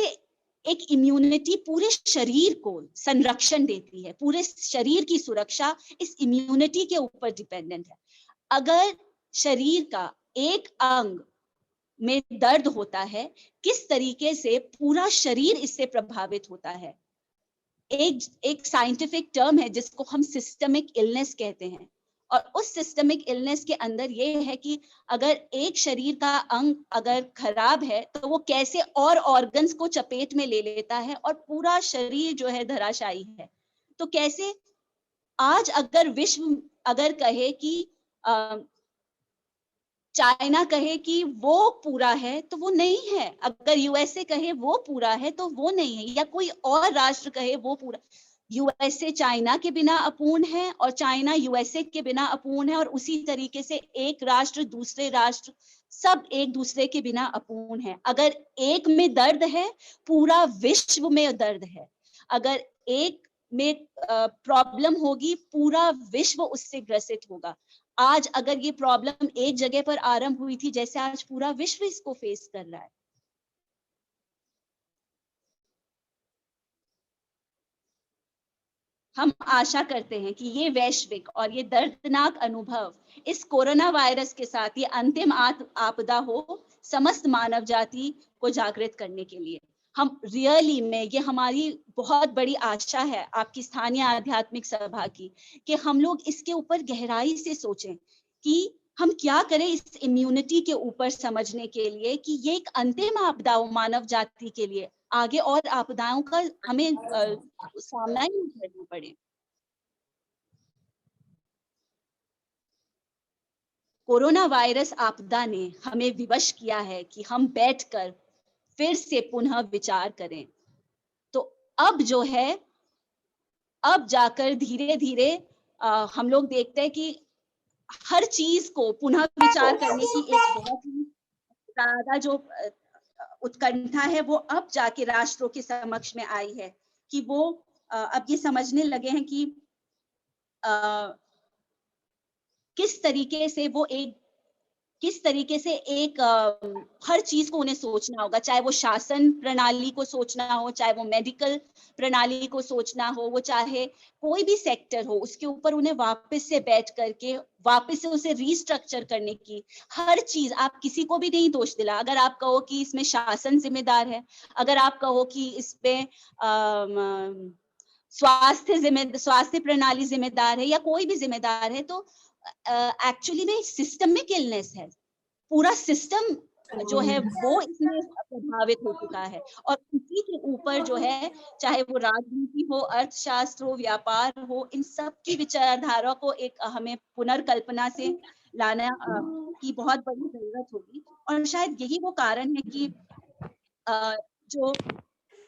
एक इम्यूनिटी पूरे शरीर को संरक्षण देती है, पूरे शरीर की सुरक्षा इस इम्यूनिटी के ऊपर डिपेंडेंट है। अगर शरीर का एक अंग में दर्द होता है, किस तरीके से पूरा शरीर इससे प्रभावित होता है। एक साइंटिफिक टर्म है जिसको हम सिस्टमिक इलनेस कहते हैं, और उस सिस्टमिक इलनेस के अंदर ये है कि अगर एक शरीर का अंग अगर खराब है तो वो कैसे और ऑर्गन्स को चपेट में ले लेता है और पूरा शरीर जो है धराशायी है। तो कैसे आज अगर विश्व अगर कहे कि चाइना कहे कि वो पूरा है तो वो नहीं है, अगर यूएसए कहे वो पूरा है तो वो नहीं है, या कोई और राष्ट्र कहे वो पूरा, यूएसए चाइना के बिना अपूर्ण है और चाइना यूएसए के बिना अपूर्ण है, और उसी तरीके से एक राष्ट्र दूसरे राष्ट्र सब एक दूसरे के बिना अपूर्ण है। अगर एक में दर्द है पूरा विश्व में दर्द है, अगर एक में प्रॉब्लम होगी पूरा विश्व उससे ग्रसित होगा। आज अगर ये प्रॉब्लम एक जगह पर आरंभ हुई थी, जैसे आज पूरा विश्व इसको फेस कर रहा है। हम आशा करते हैं कि ये वैश्विक और ये दर्दनाक अनुभव इस कोरोना वायरस के साथ ये अंतिम आपदा हो समस्त मानव जाति को जागृत करने के लिए। हम रियली में ये हमारी बहुत बड़ी आशा है आपकी स्थानीय आध्यात्मिक सभा की, कि हम लोग इसके ऊपर गहराई से सोचें कि हम क्या करें इस इम्यूनिटी के ऊपर समझने के लिए कि ये एक अंतिम आपदा हो मानव जाति के लिए, आगे और आपदाओं का हमें सामना ही नहीं करना पड़े। कोरोना वायरस आपदा ने हमें विवश किया है कि हम बैठकर फिर से पुनः विचार करें। तो अब जो है, अब जाकर धीरे धीरे हम लोग देखते हैं कि हर चीज को पुनः विचार करने की एक बहुत ही ज्यादा जो उत्कंठा है वो अब जाके राष्ट्रों के समक्ष में आई है कि वो अब ये समझने लगे हैं कि किस तरीके से एक हर चीज को उन्हें सोचना होगा, चाहे वो शासन प्रणाली को सोचना हो, चाहे वो मेडिकल प्रणाली को सोचना हो, वो चाहे कोई भी सेक्टर हो, उसके ऊपर उन्हें वापस से बैठ करके वापस से उसे रीस्ट्रक्चर करने की हर चीज। आप किसी को भी नहीं दोष दिला, अगर आप कहो कि इसमें शासन जिम्मेदार है, अगर आप कहो कि इसमें स्वास्थ्य प्रणाली जिम्मेदार है या कोई भी जिम्मेदार है, तो एक्चुअली में सिस्टमिक इलनेस है। पूरा सिस्टम जो है वो इसमें प्रभावित हो चुका है, और इसी के ऊपर जो है चाहे वो राजनीति हो, अर्थशास्त्र हो, व्यापार हो, इन सब की विचारधारा को एक हमें पुनर्कल्पना से लाना की बहुत बड़ी जरूरत होगी। और शायद यही वो कारण है कि जो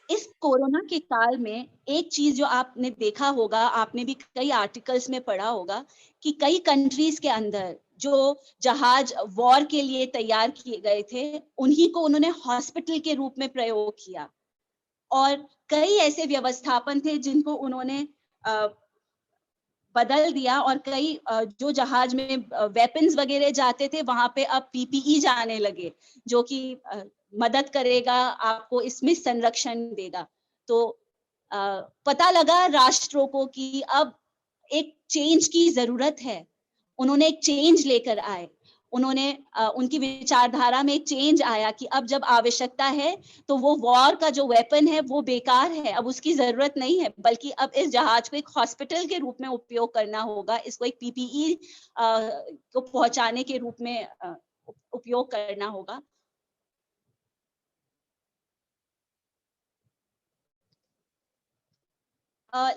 इस कोरोना के काल में एक चीज जो आपने देखा होगा, आपने भी कई आर्टिकल्स में पढ़ा होगा कि कई कंट्रीज के अंदर जो जहाज वॉर के लिए तैयार किए गए थे, उन्हीं को उन्होंने हॉस्पिटल के रूप में प्रयोग किया। और कई ऐसे व्यवस्थापन थे जिनको उन्होंने बदल दिया, और कई जो जहाज में वेपन्स वगैरह जाते थे, वहां पे अब पीपीई जाने लगे, जो कि मदद करेगा, आपको इसमें संरक्षण देगा। तो पता लगा राष्ट्रों को कि अब एक चेंज की जरूरत है। उन्होंने एक चेंज लेकर आए, उन्होंने उनकी विचारधारा में एक चेंज आया कि अब जब आवश्यकता है तो वो वॉर का जो वेपन है वो बेकार है, अब उसकी जरूरत नहीं है, बल्कि अब इस जहाज को एक हॉस्पिटल के रूप में उपयोग करना होगा, इसको एक पीपीई को पहुंचाने के रूप में उपयोग करना होगा।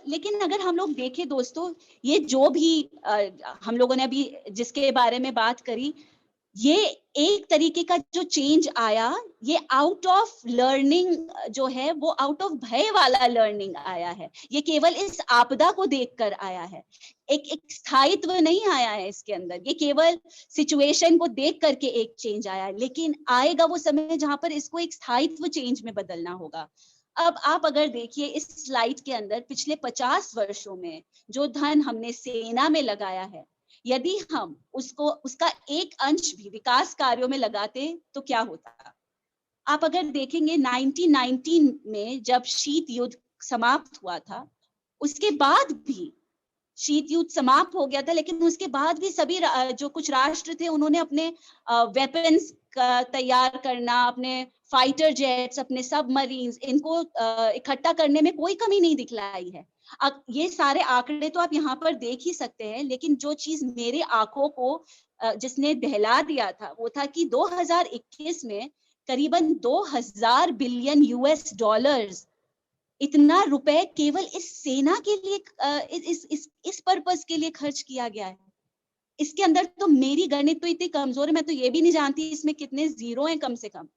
लेकिन अगर हम लोग देखें दोस्तों, ये जो भी हम लोगों ने अभी जिसके बारे में बात करी, ये एक तरीके का जो चेंज आया, ये आउट ऑफ लर्निंग जो है वो आउट ऑफ भय वाला लर्निंग आया है। ये केवल इस आपदा को देखकर आया है, एक स्थायित्व नहीं आया है इसके अंदर। ये केवल सिचुएशन को देख करके एक चेंज आया है, लेकिन आएगा वो समय जहां पर इसको एक स्थायित्व चेंज में बदलना होगा। अब आप अगर देखिए इस स्लाइड के अंदर, पिछले 50 वर्षों में जो धन हमने सेना में लगाया है, यदि हम उसका एक अंश भी विकास कार्यों में लगाते तो क्या होता। आप अगर देखेंगे 1919 में जब शीत युद्ध समाप्त हुआ था, उसके बाद भी शीत युद्ध समाप्त हो गया था, लेकिन उसके बाद भी सभी जो कुछ राष्ट्र थे उन्होंने अपने वेपन्स का तैयार करना, अपने फाइटर जेट्स, अपने सबमरीन्स, इनको इकट्ठा करने में कोई कमी नहीं दिखलाई है। अब ये सारे आंकड़े तो आप यहाँ पर देख ही सकते हैं, लेकिन जो चीज मेरे आंखों को जिसने दहला दिया था वो था कि 2021 में करीबन 2000 बिलियन यूएस डॉलर्स, इतना रुपए केवल इस सेना के लिए, इस पर्पस के लिए खर्च किया गया है। इसके अंदर तो मेरी गणित तो इतनी कमजोर है, मैं तो ये भी नहीं जानती इसमें कितने जीरो हैं कम से कम।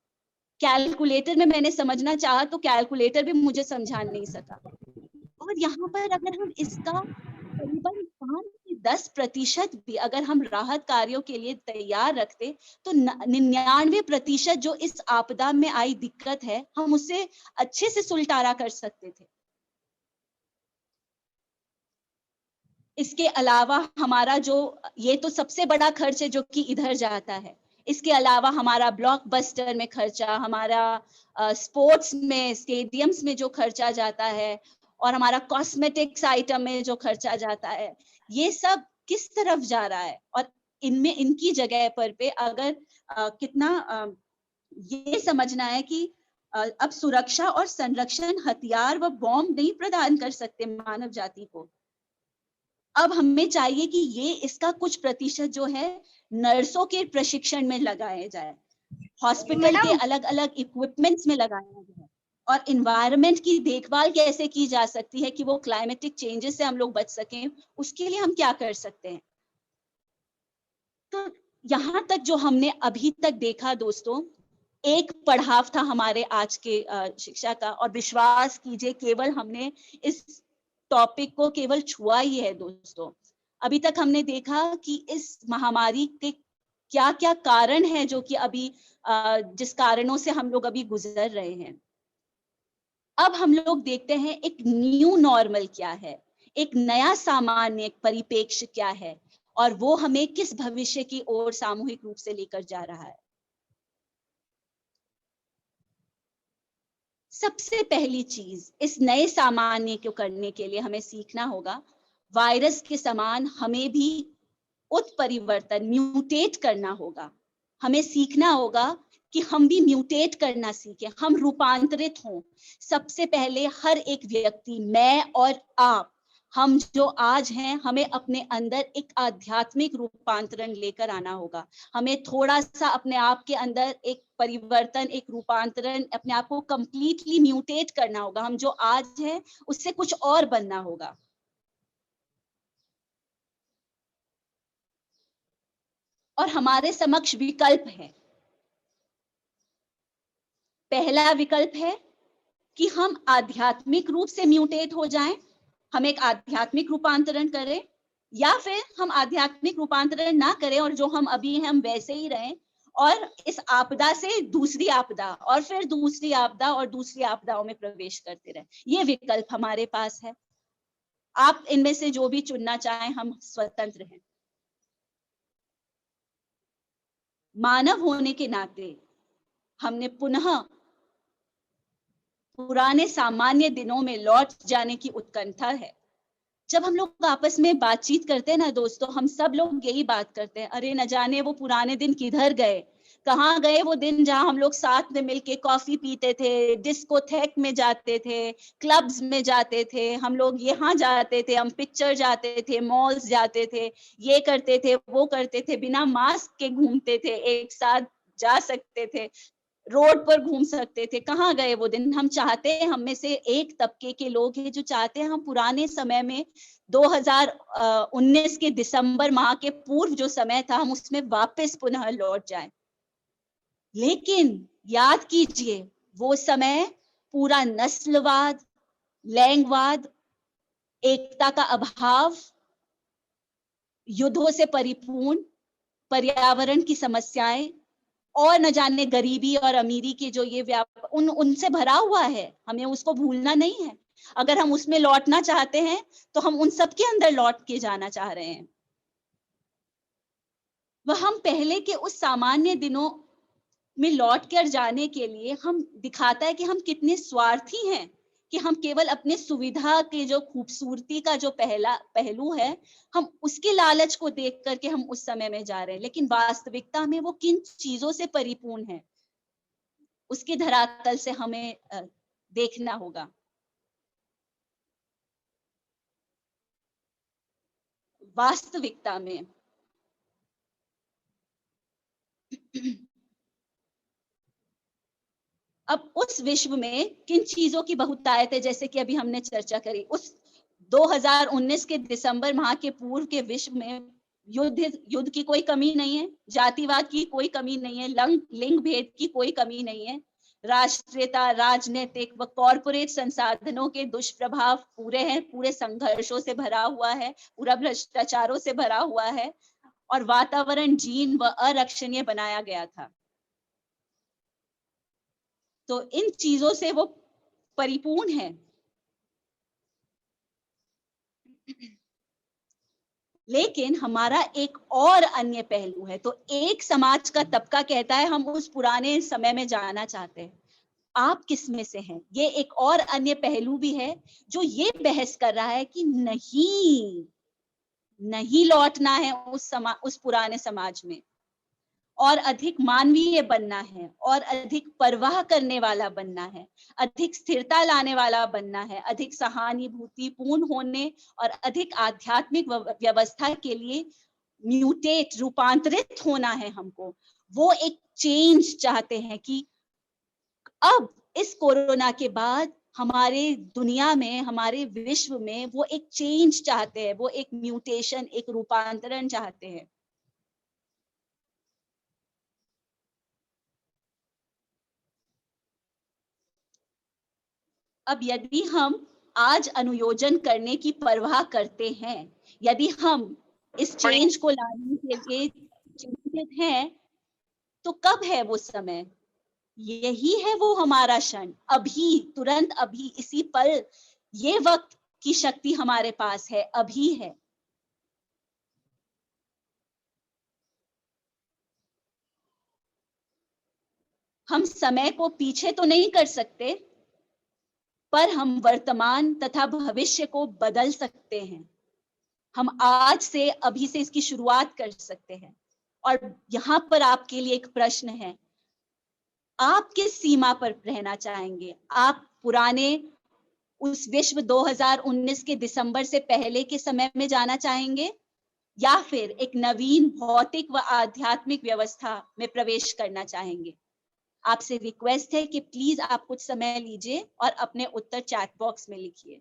कैलकुलेटर में मैंने समझना चाहा तो कैलकुलेटर भी मुझे समझा नहीं सका। और यहाँ पर अगर हम इसका करीबन 5 से 10% भी अगर हम राहत कार्यों के लिए तैयार रखते, तो 99% जो इस आपदा में आई दिक्कत है, हम उससे अच्छे से सुलटारा कर सकते थे। इसके अलावा हमारा जो, ये तो सबसे बड़ा खर्च है जो कि इधर जाता है। इसके अलावा हमारा ब्लॉकबस्टर में खर्चा, हमारा स्पोर्ट्स में, स्टेडियम्स में जो खर्चा जाता है, और हमारा कॉस्मेटिक्स आइटम में जो खर्चा जाता है, ये सब किस तरफ जा रहा है। और इनमें इनकी जगह पर पे अगर ये समझना है कि अब सुरक्षा और संरक्षण हथियार व बॉम्ब नहीं प्रदान कर सकते मानव जाति को। अब हमें चाहिए कि ये इसका कुछ प्रतिशत जो है नर्सों के प्रशिक्षण में लगाया जाए, हॉस्पिटल के अलग अलग इक्विपमेंट्स में लगाया जाए, और इन्वायरमेंट की देखभाल कैसे की जा सकती है कि वो क्लाइमेटिक चेंजेस से हम लोग बच सकें, उसके लिए हम क्या कर सकते हैं। तो यहाँ तक जो हमने अभी तक देखा दोस्तों, एक पड़ाव था हमारे आज के शिक्षा का, और विश्वास कीजिए केवल हमने इस टॉपिक को केवल छुआ ही है दोस्तों। अभी तक हमने देखा कि इस महामारी के क्या क्या कारण है जो कि अभी जिस कारणों से हम लोग अभी गुजर रहे हैं। अब हम लोग देखते हैं एक न्यू नॉर्मल क्या है, एक नया सामान्य परिप्रेक्ष्य क्या है, और वो हमें किस भविष्य की ओर सामूहिक रूप से लेकर जा रहा है। सबसे पहली चीज इस नए सामान्य को करने के लिए हमें सीखना होगा, वायरस के समान हमें भी उत्परिवर्तन, म्यूटेट करना होगा। हमें सीखना होगा कि हम भी म्यूटेट करना सीखें, हम रूपांतरित हों। सबसे पहले हर एक व्यक्ति, मैं और आप, हम जो आज हैं, हमें अपने अंदर एक आध्यात्मिक रूपांतरण लेकर आना होगा। हमें थोड़ा सा अपने आप के अंदर एक परिवर्तन, एक रूपांतरण, अपने आप को कंप्लीटली म्यूटेट करना होगा। हम जो आज हैं उससे कुछ और बनना होगा। और हमारे समक्ष विकल्प है। पहला विकल्प है कि हम आध्यात्मिक रूप से म्यूटेट हो जाएं, हम एक आध्यात्मिक रूपांतरण करें, या फिर हम आध्यात्मिक रूपांतरण ना करें और जो हम अभी हैं हम वैसे ही रहें और इस आपदा से दूसरी आपदा और फिर दूसरी आपदा और दूसरी आपदाओं में प्रवेश करते रहें। ये विकल्प हमारे पास है। आप इनमें से जो भी चुनना चाहें, हम स्वतंत्र हैं। मानव होने के नाते हमने पुनः पुराने सामान्य दिनों में लौट जाने की उत्कंठा है। जब हम लोग आपस में बातचीत करते हैं ना दोस्तों, हम सब लोग यही बात करते हैं, अरे न जाने वो पुराने दिन किधर गए, कहाँ गए वो दिन जहां हम लोग साथ में मिलके कॉफी पीते थे, डिस्कोथेक में जाते थे, क्लब्स में जाते थे, हम लोग यहाँ जाते थे, हम पिक्चर जाते थे, मॉल्स जाते थे, ये करते थे, वो करते थे, बिना मास्क के घूमते थे, एक साथ जा सकते थे, रोड पर घूम सकते थे। कहाँ गए वो दिन? हम चाहते हैं, हम में से एक तबके के लोग हैं जो चाहते हैं हम पुराने समय में 2019 के दिसंबर माह के पूर्व जो समय था हम उसमें वापस पुनः लौट जाएं। लेकिन याद कीजिए, वो समय पूरा नस्लवाद, लैंगवाद, एकता का अभाव, युद्धों से परिपूर्ण, पर्यावरण की समस्याएं और न जाने गरीबी और अमीरी के जो ये उनसे भरा हुआ है, हमें उसको भूलना नहीं है। अगर हम उसमें लौटना चाहते हैं तो हम उन सब के अंदर लौट के जाना चाह रहे हैं। वह हम पहले के उस सामान्य दिनों में लौट कर जाने के लिए हम दिखाता है कि हम कितने स्वार्थी हैं, कि हम केवल अपने सुविधा के जो खूबसूरती का जो पहलू है, हम उसके लालच को देख करके हम उस समय में जा रहे हैं, लेकिन वास्तविकता में वो किन चीजों से परिपूर्ण है उसके धरातल से हमें देखना होगा। वास्तविकता में अब उस विश्व में किन चीजों की बहुतायत है, जैसे कि अभी हमने चर्चा करी, उस 2019 के दिसंबर माह के पूर्व के विश्व में युद्ध की कोई कमी नहीं है, जातिवाद की कोई कमी नहीं है, लिंग भेद की कोई कमी नहीं है, राष्ट्रीयता, राजनीतिक व कॉरपोरेट संसाधनों के दुष्प्रभाव पूरे हैं, पूरे संघर्षों से भरा हुआ है, पूरा भ्रष्टाचारों से भरा हुआ है और वातावरण जीर्ण व अरक्षणीय बनाया गया था। तो इन चीजों से वो परिपूर्ण है। लेकिन हमारा एक और अन्य पहलू है। तो एक समाज का तबका कहता है हम उस पुराने समय में जाना चाहते हैं। आप किस में से हैं? ये एक और अन्य पहलू भी है जो ये बहस कर रहा है कि नहीं लौटना है उस पुराने समाज में, और अधिक मानवीय बनना है, और अधिक परवाह करने वाला बनना है, अधिक स्थिरता लाने वाला बनना है, अधिक सहानुभूतिपूर्ण होने और अधिक आध्यात्मिक व्यवस्था के लिए रूपांतरित होना है हमको। वो एक चेंज चाहते हैं कि अब इस कोरोना के बाद हमारे दुनिया में, हमारे विश्व में वो एक चेंज चाहते हैं, वो एक म्यूटेशन, एक रूपांतरण चाहते हैं। अब यदि हम आज अनुयोजन करने की परवाह करते हैं, यदि हम इस चेंज को लाने के लिए चिंतित हैं, तो कब है वो समय? यही है वो हमारा क्षण, अभी, तुरंत अभी, इसी पल, ये वक्त की शक्ति हमारे पास है, अभी है। हम समय को पीछे तो नहीं कर सकते, पर हम वर्तमान तथा भविष्य को बदल सकते हैं। हम आज से, अभी से इसकी शुरुआत कर सकते हैं। और यहाँ पर आपके लिए एक प्रश्न है, आप किस सीमा पर रहना चाहेंगे? आप पुराने उस विश्व 2019 के दिसंबर से पहले के समय में जाना चाहेंगे, या फिर एक नवीन भौतिक व आध्यात्मिक व्यवस्था में प्रवेश करना चाहेंगे? आपसे रिक्वेस्ट है कि प्लीज आप कुछ समय लीजिए और अपने उत्तर चैट बॉक्स में लिखिए।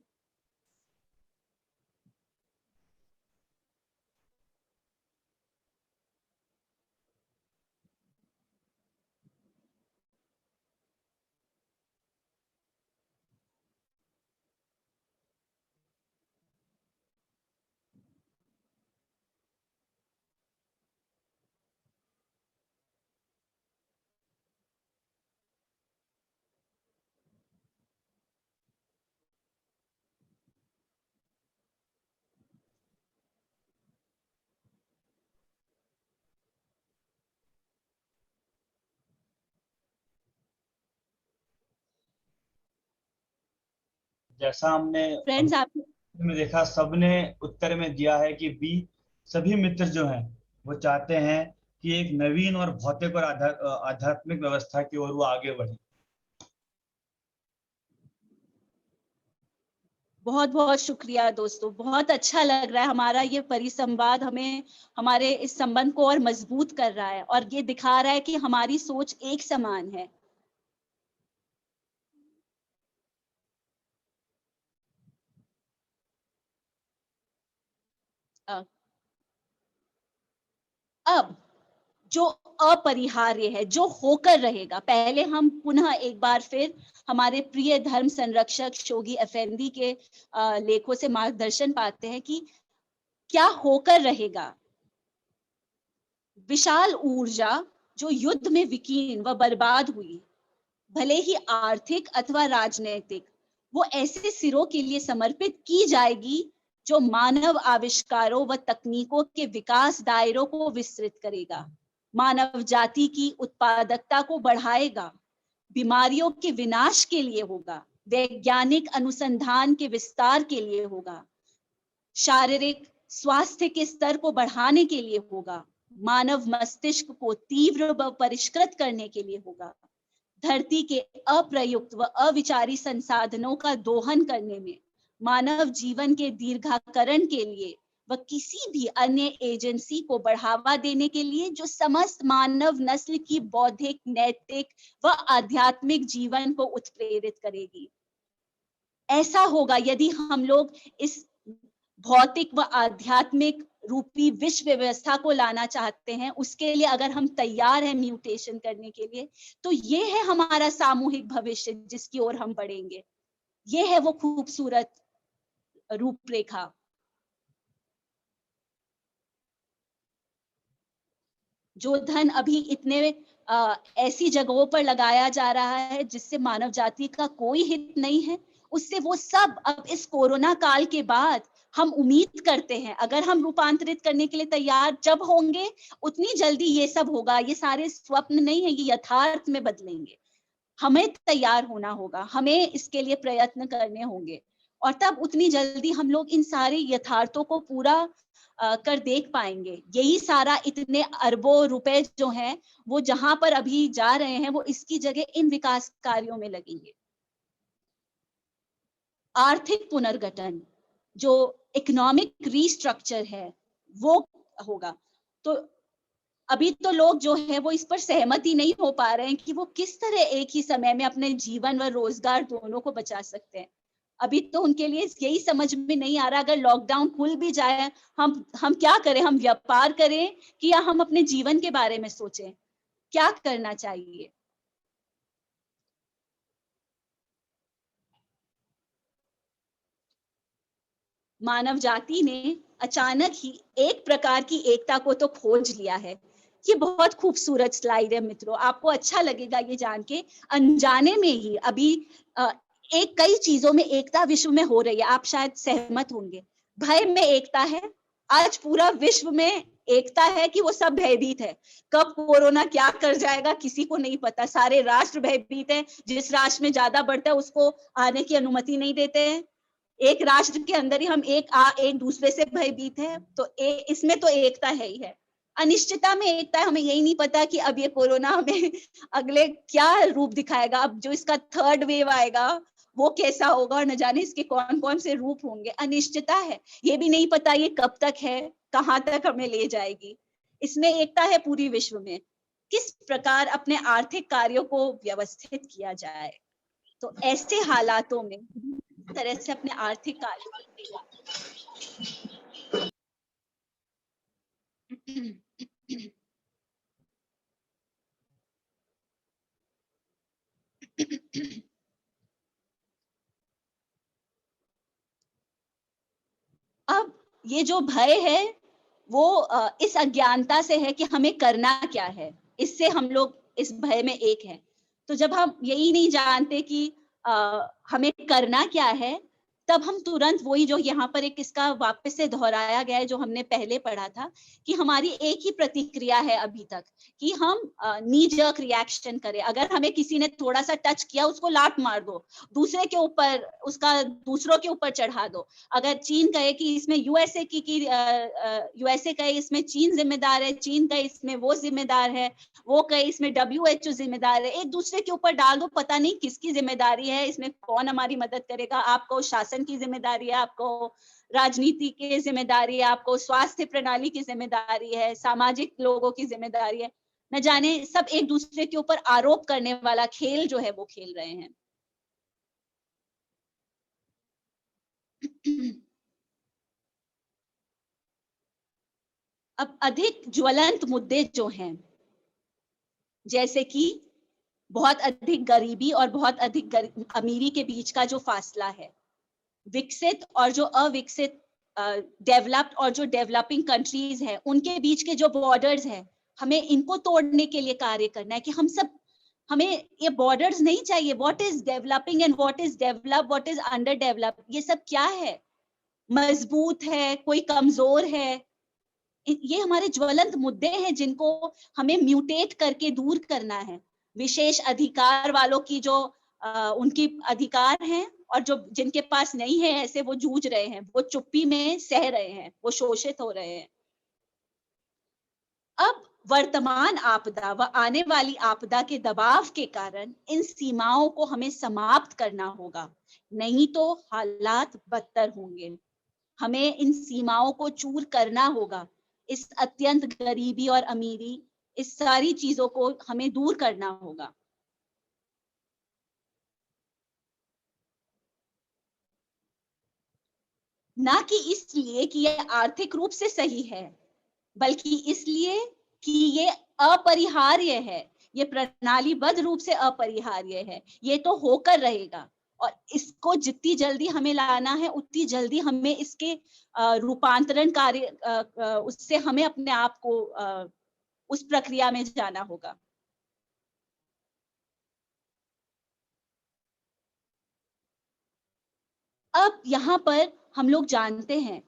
जैसा हमने फ्रेंड्स आप में देखा, सबने उत्तर में दिया है कि बी, सभी मित्र जो हैं वो चाहते हैं कि एक नवीन और भौतिक और आध्यात्मिक व्यवस्था की ओर वो आगे बढ़े। बहुत बहुत शुक्रिया दोस्तों, बहुत अच्छा लग रहा है हमारा ये परिसंवाद, हमें हमारे इस संबंध को और मजबूत कर रहा है और ये दिखा रहा है कि हमारी सोच एक समान है। अब जो अपरिहार्य है, जो होकर रहेगा, पहले हम पुनः एक बार फिर हमारे प्रिय धर्म संरक्षक शोगी अफेंदी के लेखों से मार्गदर्शन पाते हैं कि क्या होकर रहेगा। विशाल ऊर्जा जो युद्ध में विकीर्ण व बर्बाद हुई, भले ही आर्थिक अथवा राजनीतिक, वो ऐसे सिरों के लिए समर्पित की जाएगी जो मानव आविष्कारों व तकनीकों के विकास दायरों को विस्तृत करेगा, मानव जाति की उत्पादकता को बढ़ाएगा, बीमारियों के विनाश के लिए होगा, वैज्ञानिक अनुसंधान के विस्तार के लिए होगा, शारीरिक स्वास्थ्य के स्तर को बढ़ाने के लिए होगा, मानव मस्तिष्क को तीव्र व परिष्कृत करने के लिए होगा, धरती के अप्रयुक्त व अविचारी संसाधनों का दोहन करने में, मानव जीवन के दीर्घाकरण के लिए व किसी भी अन्य एजेंसी को बढ़ावा देने के लिए जो समस्त मानव नस्ल की बौद्धिक, नैतिक व आध्यात्मिक जीवन को उत्प्रेरित करेगी। ऐसा होगा यदि हम लोग इस भौतिक व आध्यात्मिक रूपी विश्व व्यवस्था को लाना चाहते हैं, उसके लिए अगर हम तैयार हैं म्यूटेशन करने के लिए, तो ये है हमारा सामूहिक भविष्य जिसकी ओर हम बढ़ेंगे। ये है वो खूबसूरत रूपरेखा। जो धन अभी इतने ऐसी जगहों पर लगाया जा रहा है जिससे मानव जाति का कोई हित नहीं है, उससे वो सब अब इस कोरोना काल के बाद हम उम्मीद करते हैं, अगर हम रूपांतरित करने के लिए तैयार जब होंगे, उतनी जल्दी ये सब होगा। ये सारे स्वप्न नहीं है, ये यथार्थ में बदलेंगे। हमें तैयार होना होगा, हमें इसके लिए प्रयत्न करने होंगे, और तब उतनी जल्दी हम लोग इन सारे यथार्थों को पूरा कर देख पाएंगे। यही सारा इतने अरबों रुपए जो हैं वो जहां पर अभी जा रहे हैं, वो इसकी जगह इन विकास कार्यों में लगेंगे। आर्थिक पुनर्गठन, जो इकोनॉमिक रीस्ट्रक्चर है, वो होगा। तो अभी तो लोग जो है वो इस पर सहमत ही नहीं हो पा रहे हैं कि वो किस तरह एक ही समय में अपने जीवन व रोजगार दोनों को बचा सकते हैं। अभी तो उनके लिए यही समझ में नहीं आ रहा, अगर लॉकडाउन खुल भी जाए, हम क्या करें? हम व्यापार करें कि या हम अपने जीवन के बारे में सोचें? क्या करना चाहिए? मानव जाति ने अचानक ही एक प्रकार की एकता को तो खोज लिया है। ये बहुत खूबसूरत स्लाइड है मित्रों, आपको अच्छा लगेगा ये जान के। अनजाने में ही अभी एक कई चीजों में एकता विश्व में हो रही है, आप शायद सहमत होंगे। भय में एकता है, आज पूरा विश्व में एकता है कि वो सब भयभीत है। कब कोरोना क्या कर जाएगा किसी को नहीं पता, सारे राष्ट्र भयभीत है। जिस राष्ट्र में ज्यादा बढ़ता है उसको आने की अनुमति नहीं देते हैं। एक राष्ट्र के अंदर ही हम एक दूसरे से भयभीत है, तो इसमें तो एकता है ही है। अनिश्चितता में एकता है, हमें यही नहीं पता कि अब ये कोरोना हमें अगले क्या रूप दिखाएगा। अब जो इसका थर्ड वेव आएगा वो कैसा होगा, और न जाने इसके कौन कौन से रूप होंगे। अनिश्चितता है, ये भी नहीं पता ये कब तक है, कहाँ तक हमें ले जाएगी। इसमें एकता है पूरी विश्व में, किस प्रकार अपने आर्थिक कार्यों को व्यवस्थित किया जाए। तो ऐसे हालातों में तरह से अपने आर्थिक कार्यों को अब ये जो भय है वो इस अज्ञानता से है कि हमें करना क्या है, इससे हम लोग इस भय में एक हैं। तो जब हम यही नहीं जानते कि हमें करना क्या है, तब हम तुरंत वही जो यहाँ पर एक इसका वापस से दोहराया गया है जो हमने पहले पढ़ा था कि हमारी एक ही प्रतिक्रिया है अभी तक कि हम नी जर्क रिएक्शन करें। अगर हमें किसी ने थोड़ा सा टच किया उसको लात मार दो, दूसरे के ऊपर उसका दूसरों के ऊपर चढ़ा दो। अगर चीन कहे कि इसमें यूएसए यूएसए कहे इसमें चीन जिम्मेदार है, चीन कहे इसमें वो जिम्मेदार है, वो कहे इसमें WHO जिम्मेदार है, एक दूसरे के ऊपर डाल दो, पता नहीं किसकी जिम्मेदारी है, इसमें कौन हमारी मदद करेगा। आपको शासन की जिम्मेदारी है, आपको राजनीति की जिम्मेदारी है, आपको स्वास्थ्य प्रणाली की जिम्मेदारी है, सामाजिक लोगों की जिम्मेदारी है। न जाने सब एक दूसरे के ऊपर आरोप करने वाला खेल जो है वो खेल रहे हैं। अब अधिक ज्वलंत मुद्दे जो हैं, जैसे कि बहुत अधिक गरीबी और बहुत अधिक अमीरी के बीच का जो फासला है, विकसित और जो अविकसित, डेवलप्ड और जो डेवलपिंग कंट्रीज है उनके बीच के जो बॉर्डर्स है, हमें इनको तोड़ने के लिए कार्य करना है कि हमें ये बॉर्डर्स नहीं चाहिए। What is developing and what is develop, what is under develop, ये सब क्या है? मजबूत है, कोई कमजोर है? ये हमारे ज्वलंत मुद्दे हैं जिनको हमें म्यूटेट करके दूर करना है। विशेष अधिकार वालों की जो उनकी अधिकार हैं और जो जिनके पास नहीं है, ऐसे वो जूझ रहे हैं, वो चुप्पी में सह रहे हैं, वो शोषित हो रहे हैं। अब वर्तमान आपदा व आने वाली आपदा के दबाव के कारण इन सीमाओं को हमें समाप्त करना होगा, नहीं तो हालात बदतर होंगे। हमें इन सीमाओं को चूर करना होगा। इस अत्यंत गरीबी और अमीरी, इस सारी चीजों को हमें दूर करना होगा। ना कि इसलिए कि ये आर्थिक रूप से सही है, बल्कि इसलिए कि ये अपरिहार्य है, ये प्रणालीबद्ध रूप से अपरिहार्य है, ये तो होकर रहेगा। और इसको जितनी जल्दी हमें लाना है उतनी जल्दी हमें इसके रूपांतरण कार्य उससे हमें अपने आप को उस प्रक्रिया में जाना होगा। अब यहाँ पर हम लोग जानते हैं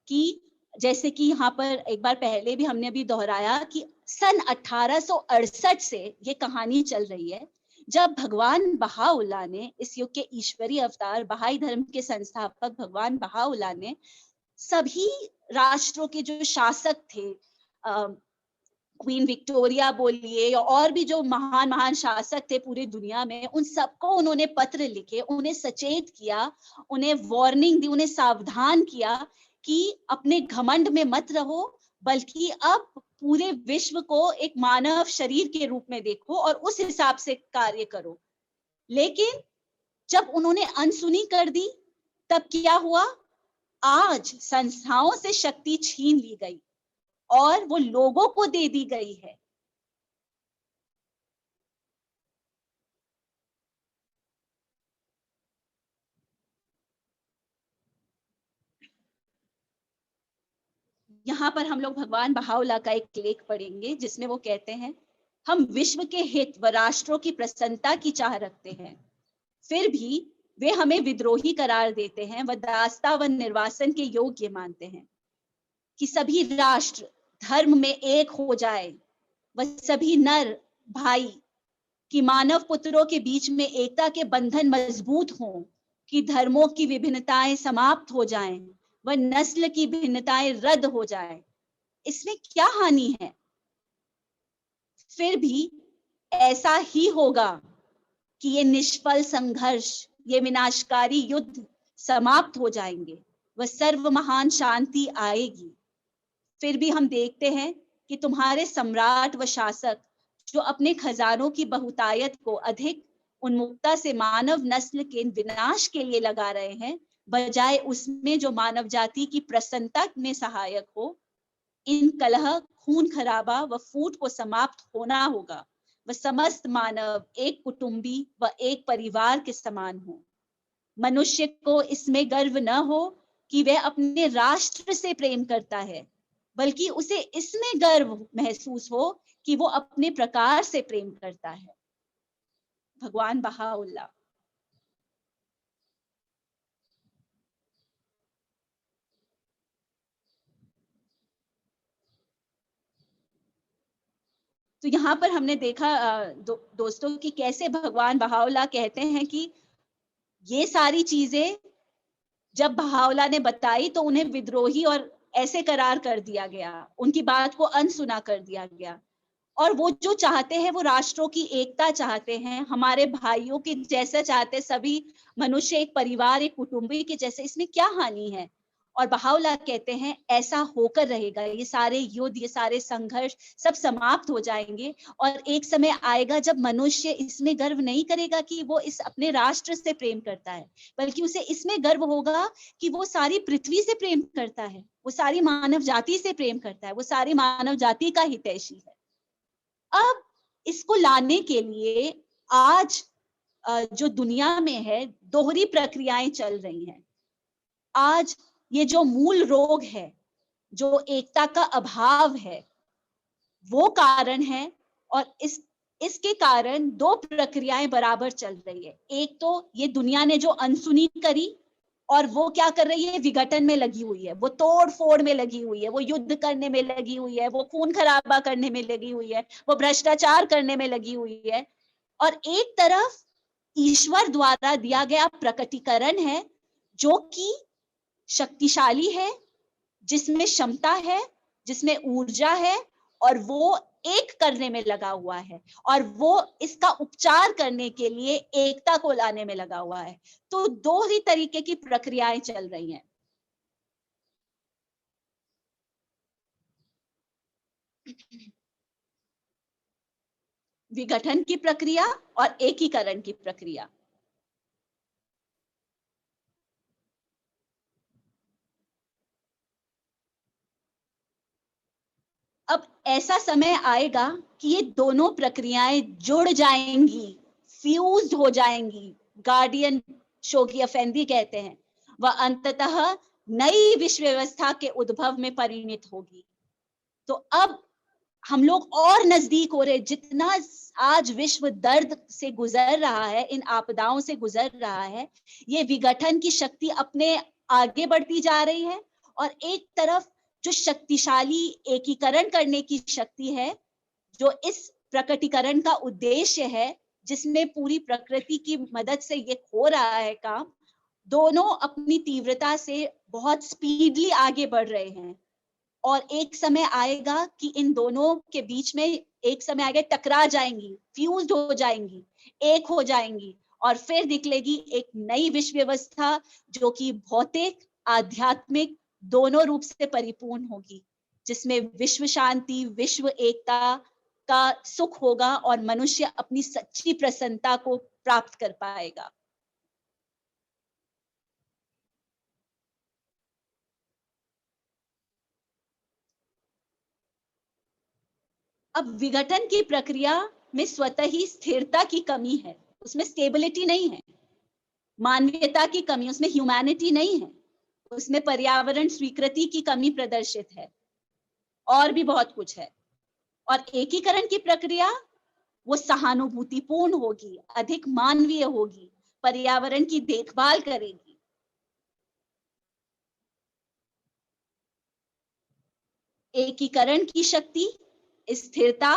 कि जैसे कि यहाँ पर एक बार पहले भी हमने अभी दोहराया कि सन 1868 से ये कहानी चल रही है, जब भगवान बहाउल्लाह ने, इस युग के ईश्वरीय अवतार बहाई धर्म के संस्थापक भगवान बहाउल्लाह ने सभी राष्ट्रों के जो शासक थे, क्वीन विक्टोरिया बोलिए और भी जो महान महान शासक थे पूरी दुनिया में, उन सबको उन्होंने पत्र लिखे, उन्हें सचेत किया, उन्हें वार्निंग दी, उन्हें सावधान किया कि अपने घमंड में मत रहो, बल्कि अब पूरे विश्व को एक मानव शरीर के रूप में देखो और उस हिसाब से कार्य करो। लेकिन जब उन्होंने अनसुनी कर दी, तब क्या हुआ? आज संस्थाओं से शक्ति छीन ली गई और वो लोगों को दे दी गई है। यहाँ पर हम लोग भगवान बहाउल्लाह का एक लेख पढ़ेंगे जिसमें वो कहते हैं, हम विश्व के हित व राष्ट्रों की प्रसन्नता की चाह रखते हैं, फिर भी वे हमें विद्रोही करार देते हैं व दास्ता व निर्वासन के योग्य मानते हैं कि सभी राष्ट्र धर्म में एक हो जाए व सभी नर भाई कि मानव पुत्रों के बीच में एकता के बंधन मजबूत हों, कि धर्मों की विभिन्नताएं समाप्त हो जाएं व नस्ल की भिन्नताएं रद्द हो जाएं। इसमें क्या हानि है? फिर भी ऐसा ही होगा कि ये निष्फल संघर्ष, ये विनाशकारी युद्ध समाप्त हो जाएंगे व सर्व महान शांति आएगी। फिर भी हम देखते हैं कि तुम्हारे सम्राट व शासक जो अपने खजानों की बहुतायत को अधिक उन्मुक्ता से मानव नस्ल के विनाश के लिए लगा रहे हैं, बजाय उसमें जो मानव जाति की प्रसन्नता में सहायक हो। इन कलह, खून खराबा व फूट को समाप्त होना होगा व समस्त मानव एक कुटुंबी व एक परिवार के समान हो। मनुष्य को इसमें गर्व न हो कि वह अपने राष्ट्र से प्रेम करता है, बल्कि उसे इसमें गर्व महसूस हो कि वो अपने प्रकार से प्रेम करता है। भगवान बहाउल्लाह। तो यहाँ पर हमने देखा दोस्तों कि कैसे भगवान बहाओला कहते हैं कि ये सारी चीजें जब बहाओला ने बताई तो उन्हें विद्रोही और ऐसे करार कर दिया गया, उनकी बात को अनसुना कर दिया गया। और वो जो चाहते हैं वो राष्ट्रों की एकता चाहते हैं, हमारे भाइयों के जैसा चाहते हैं, सभी मनुष्य एक परिवार, एक कुटुंबी के जैसे, इसमें क्या हानि है? और बहाओला कहते हैं ऐसा होकर रहेगा, ये सारे युद्ध, ये सारे संघर्ष सब समाप्त हो जाएंगे और एक समय आएगा जब मनुष्य इसमें गर्व नहीं करेगा कि वो इस अपने राष्ट्र से प्रेम करता है, बल्कि उसे इसमें गर्व होगा कि वो सारी पृथ्वी से प्रेम करता है, वो सारी मानव जाति से प्रेम करता है, वो सारी मानव जाति का हितैषी है। अब इसको लाने के लिए आज जो दुनिया में है दोहरी प्रक्रियाएं चल रही हैं। आज ये जो मूल रोग है, जो एकता का अभाव है, वो कारण है और इसके कारण दो प्रक्रियाएं बराबर चल रही है। एक तो ये दुनिया ने जो अनसुनी करी और वो क्या कर रही है, विघटन में लगी हुई है, वो तोड़ फोड़ में लगी हुई है, वो युद्ध करने में लगी हुई है, वो खून खराबा करने में लगी हुई है, वो भ्रष्टाचार करने में लगी हुई है। और एक तरफ ईश्वर द्वारा दिया गया प्रकटीकरण है जो कि शक्तिशाली है, जिसमें क्षमता है, जिसमें ऊर्जा है और वो एक करने में लगा हुआ है और वो इसका उपचार करने के लिए एकता को लाने में लगा हुआ है। तो दो ही तरीके की प्रक्रियाएं चल रही हैं। विघटन की प्रक्रिया और एकीकरण की प्रक्रिया। अब ऐसा समय आएगा कि ये दोनों प्रक्रियाएं जुड़ जाएंगी, फ्यूज्ड हो जाएंगी। गार्डियन शोगी अफेंदी कहते हैं वह अंततः नई विश्व व्यवस्था के उद्भव में परिणित होगी। तो अब हम लोग और नजदीक हो रहे, जितना आज विश्व दर्द से गुजर रहा है, इन आपदाओं से गुजर रहा है, ये विघटन की शक्ति अपने आगे बढ़ती जा रही है और एक तरफ जो शक्तिशाली एकीकरण करने की शक्ति है, जो इस प्रकटीकरण का उद्देश्य है, जिसमें पूरी प्रकृति की मदद से ये हो रहा है काम, दोनों अपनी तीव्रता से बहुत स्पीडली आगे बढ़ रहे हैं। और एक समय आएगा कि इन दोनों के बीच में एक समय आएगा टकरा जाएंगी, फ्यूज्ड हो जाएंगी, एक हो जाएंगी और फिर निकलेगी एक नई विश्व व्यवस्था जो कि भौतिक, आध्यात्मिक दोनों रूप से परिपूर्ण होगी, जिसमें विश्व शांति, विश्व एकता का सुख होगा और मनुष्य अपनी सच्ची प्रसन्नता को प्राप्त कर पाएगा। अब विघटन की प्रक्रिया में स्वतः ही स्थिरता की कमी है, उसमें स्टेबिलिटी नहीं है, मानवीयता की कमी, उसमें ह्यूमैनिटी नहीं है, उसमें पर्यावरण स्वीकृति की कमी प्रदर्शित है और भी बहुत कुछ है। और एकीकरण की प्रक्रिया वो सहानुभूतिपूर्ण होगी, अधिक मानवीय होगी, पर्यावरण की देखभाल करेगी। एकीकरण की शक्ति, स्थिरता,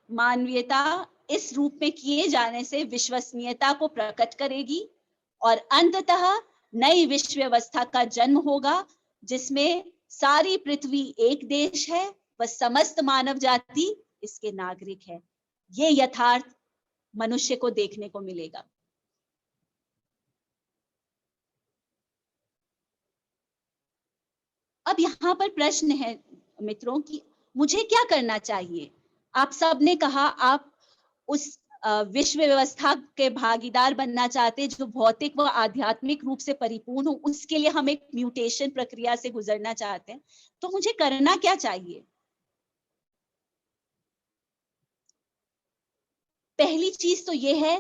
मानवीयता इस रूप में किए जाने से विश्वसनीयता को प्रकट करेगी और अंततः नई विश्व व्यवस्था का जन्म होगा, जिसमें सारी पृथ्वी एक देश है, वह समस्त मानव जाति इसके नागरिक है। ये यथार्थ मनुष्य को देखने को मिलेगा। अब यहाँ पर प्रश्न है मित्रों कि मुझे क्या करना चाहिए? आप सबने कहा आप उस विश्व व्यवस्था के भागीदार बनना चाहते हैं जो भौतिक व आध्यात्मिक रूप से परिपूर्ण हो, उसके लिए हम एक म्यूटेशन प्रक्रिया से गुजरना चाहते हैं, तो मुझे करना क्या चाहिए? पहली चीज तो ये है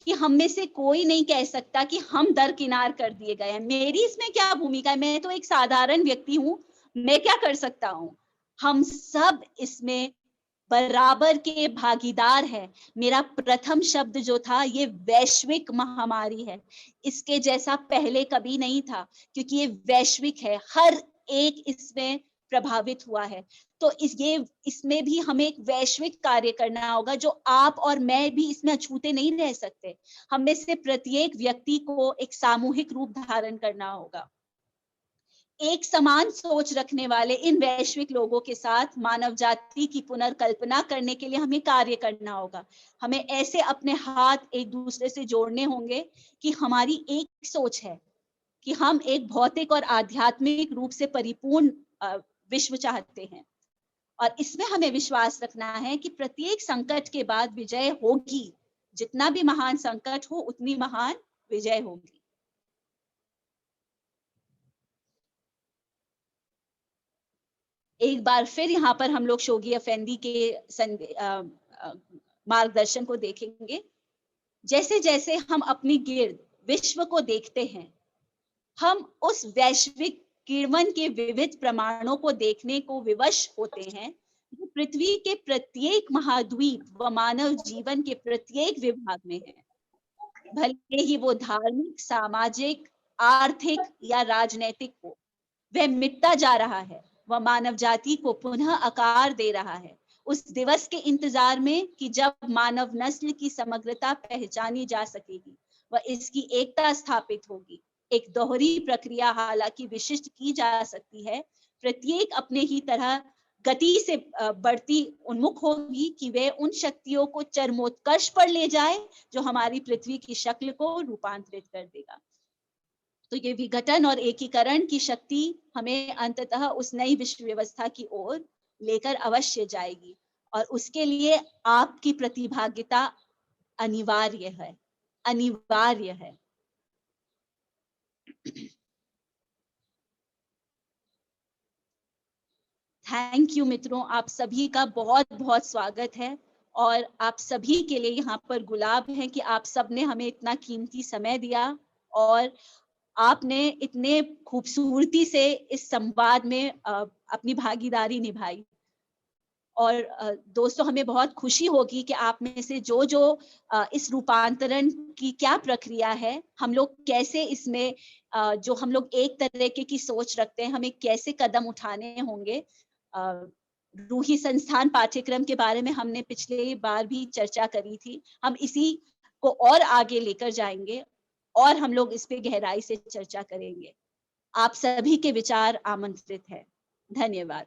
कि हम में से कोई नहीं कह सकता कि हम दरकिनार कर दिए गए हैं, मेरी इसमें क्या भूमिका है, मैं तो एक साधारण व्यक्ति हूं, मैं क्या कर सकता हूं? हम सब इसमें बराबर के भागीदार हैं। मेरा प्रथम शब्द जो था, ये वैश्विक महामारी है, इसके जैसा पहले कभी नहीं था, क्योंकि ये वैश्विक है, हर एक इसमें प्रभावित हुआ है। तो इसमें भी हमें एक वैश्विक कार्य करना होगा, जो आप और मैं भी इसमें अछूते नहीं रह सकते। हम में से प्रत्येक व्यक्ति को एक सामूहिक रूप धारण करना होगा। एक समान सोच रखने वाले इन वैश्विक लोगों के साथ मानव जाति की पुनर्कल्पना करने के लिए हमें कार्य करना होगा। हमें ऐसे अपने हाथ एक दूसरे से जोड़ने होंगे कि हमारी एक सोच है कि हम एक भौतिक और आध्यात्मिक रूप से परिपूर्ण विश्व चाहते हैं, और इसमें हमें विश्वास रखना है कि प्रत्येक संकट के बाद विजय होगी। जितना भी महान संकट हो, उतनी महान विजय होगी। एक बार फिर यहाँ पर हम लोग शोगी अफेंदी के मार्गदर्शन को देखेंगे। जैसे जैसे हम अपनी गिर्द विश्व को देखते हैं, हम उस वैश्विक किण्वन के विविध प्रमाणों को देखने को विवश होते हैं, जो पृथ्वी के प्रत्येक महाद्वीप व मानव जीवन के प्रत्येक विभाग में है। भले ही वो धार्मिक, सामाजिक, आर्थिक या राजनैतिक हो, वह मिटता जा रहा है। वह मानव जाति को पुनः आकार दे रहा है, उस दिवस के इंतजार में कि जब मानव नस्ल की समग्रता पहचानी जा सकेगी व इसकी एकता स्थापित होगी। एक दोहरी प्रक्रिया हालांकि विशिष्ट की जा सकती है, प्रत्येक अपने ही तरह गति से बढ़ती उन्मुख होगी कि वे उन शक्तियों को चरमोत्कर्ष पर ले जाए जो हमारी पृथ्वी की शक्ल को रूपांतरित कर देगा। तो ये विघटन और एकीकरण की शक्ति हमें अंततः उस नई विश्व व्यवस्था की ओर लेकर अवश्य जाएगी, और उसके लिए आपकी प्रतिभागिता अनिवार्य है, अनिवार्य है। थैंक यू मित्रों, आप सभी का बहुत बहुत स्वागत है, और आप सभी के लिए यहाँ पर गुलाब है कि आप सबने हमें इतना कीमती समय दिया और आपने इतने खूबसूरती से इस संवाद में अपनी भागीदारी निभाई। और दोस्तों, हमें बहुत खुशी होगी कि आप में से जो इस रूपांतरण की क्या प्रक्रिया है, हम लोग कैसे इसमें जो हम लोग एक तरीके की सोच रखते हैं, हमें कैसे कदम उठाने होंगे। रूही संस्थान पाठ्यक्रम के बारे में हमने पिछले बार भी चर्चा करी थी। हम इसी को और आगे लेकर जाएंगे और हम लोग इस पे गहराई से चर्चा करेंगे। आप सभी के विचार आमंत्रित हैं। धन्यवाद।